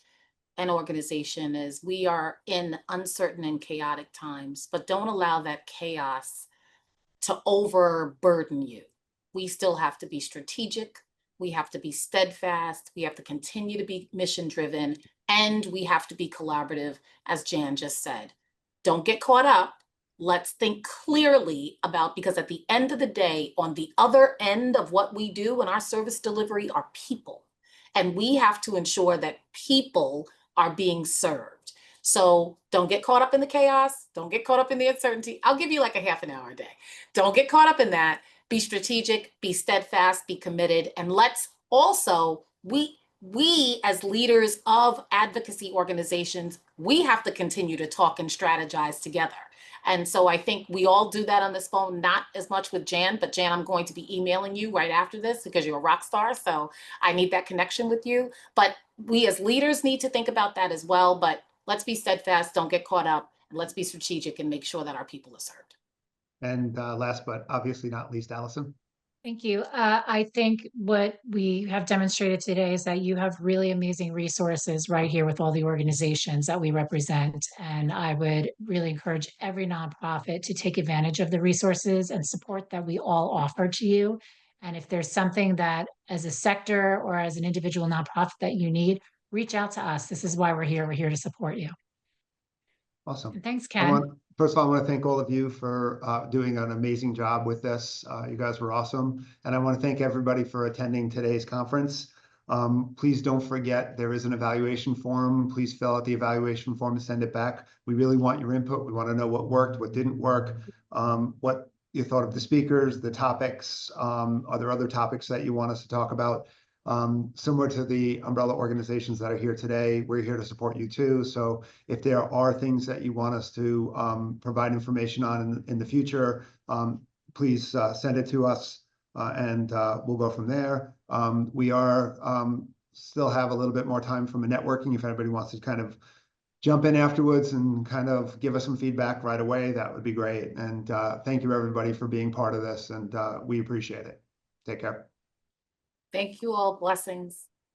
an organization is we are in uncertain and chaotic times, but don't allow that chaos to overburden you. We still have to be strategic. We have to be steadfast. We have to continue to be mission driven, and we have to be collaborative, as Jan just said. Don't get caught up. Let's think clearly about, because at the end of the day, on the other end of what we do in our service delivery are people. And we have to ensure that people are being served. So don't get caught up in the chaos. Don't get caught up in the uncertainty. I'll give you like a half an hour a day. Don't get caught up in that. Be strategic, be steadfast, be committed. And let's also, we as leaders of advocacy organizations, we have to continue to talk and strategize together. And so I think we all do that on this phone, not as much with Jan, but Jan, I'm going to be emailing you right after this because you're a rock star. So I need that connection with you. But we as leaders need to think about that as well. But let's be steadfast, don't get caught up, and let's be strategic and make sure that our people are served. And last but obviously not least, Allison? Thank you. I think what we have demonstrated today is that you have really amazing resources right here with all the organizations that we represent. And I would really encourage every nonprofit to take advantage of the resources and support that we all offer to you. And if there's something that as a sector or as an individual nonprofit that you need, reach out to us. This is why we're here. We're here to support you. Awesome. And thanks, Ken. First of all, I want to thank all of you for doing an amazing job with this. You guys were awesome. And I want to thank everybody for attending today's conference. Please don't forget, there is an evaluation form. Please fill out the evaluation form and send it back. We really want your input. We want to know what worked, what didn't work, what you thought of the speakers, the topics. Are there other topics that you want us to talk about? Similar to the umbrella organizations that are here today, we're here to support you too. So if there are things that you want us to provide information on in the future, please send it to us and we'll go from there. We are still have a little bit more time from a networking. If anybody wants to kind of jump in afterwards and kind of give us some feedback right away, that would be great. And thank you everybody for being part of this, and we appreciate it. Take care. Thank you all. Blessings.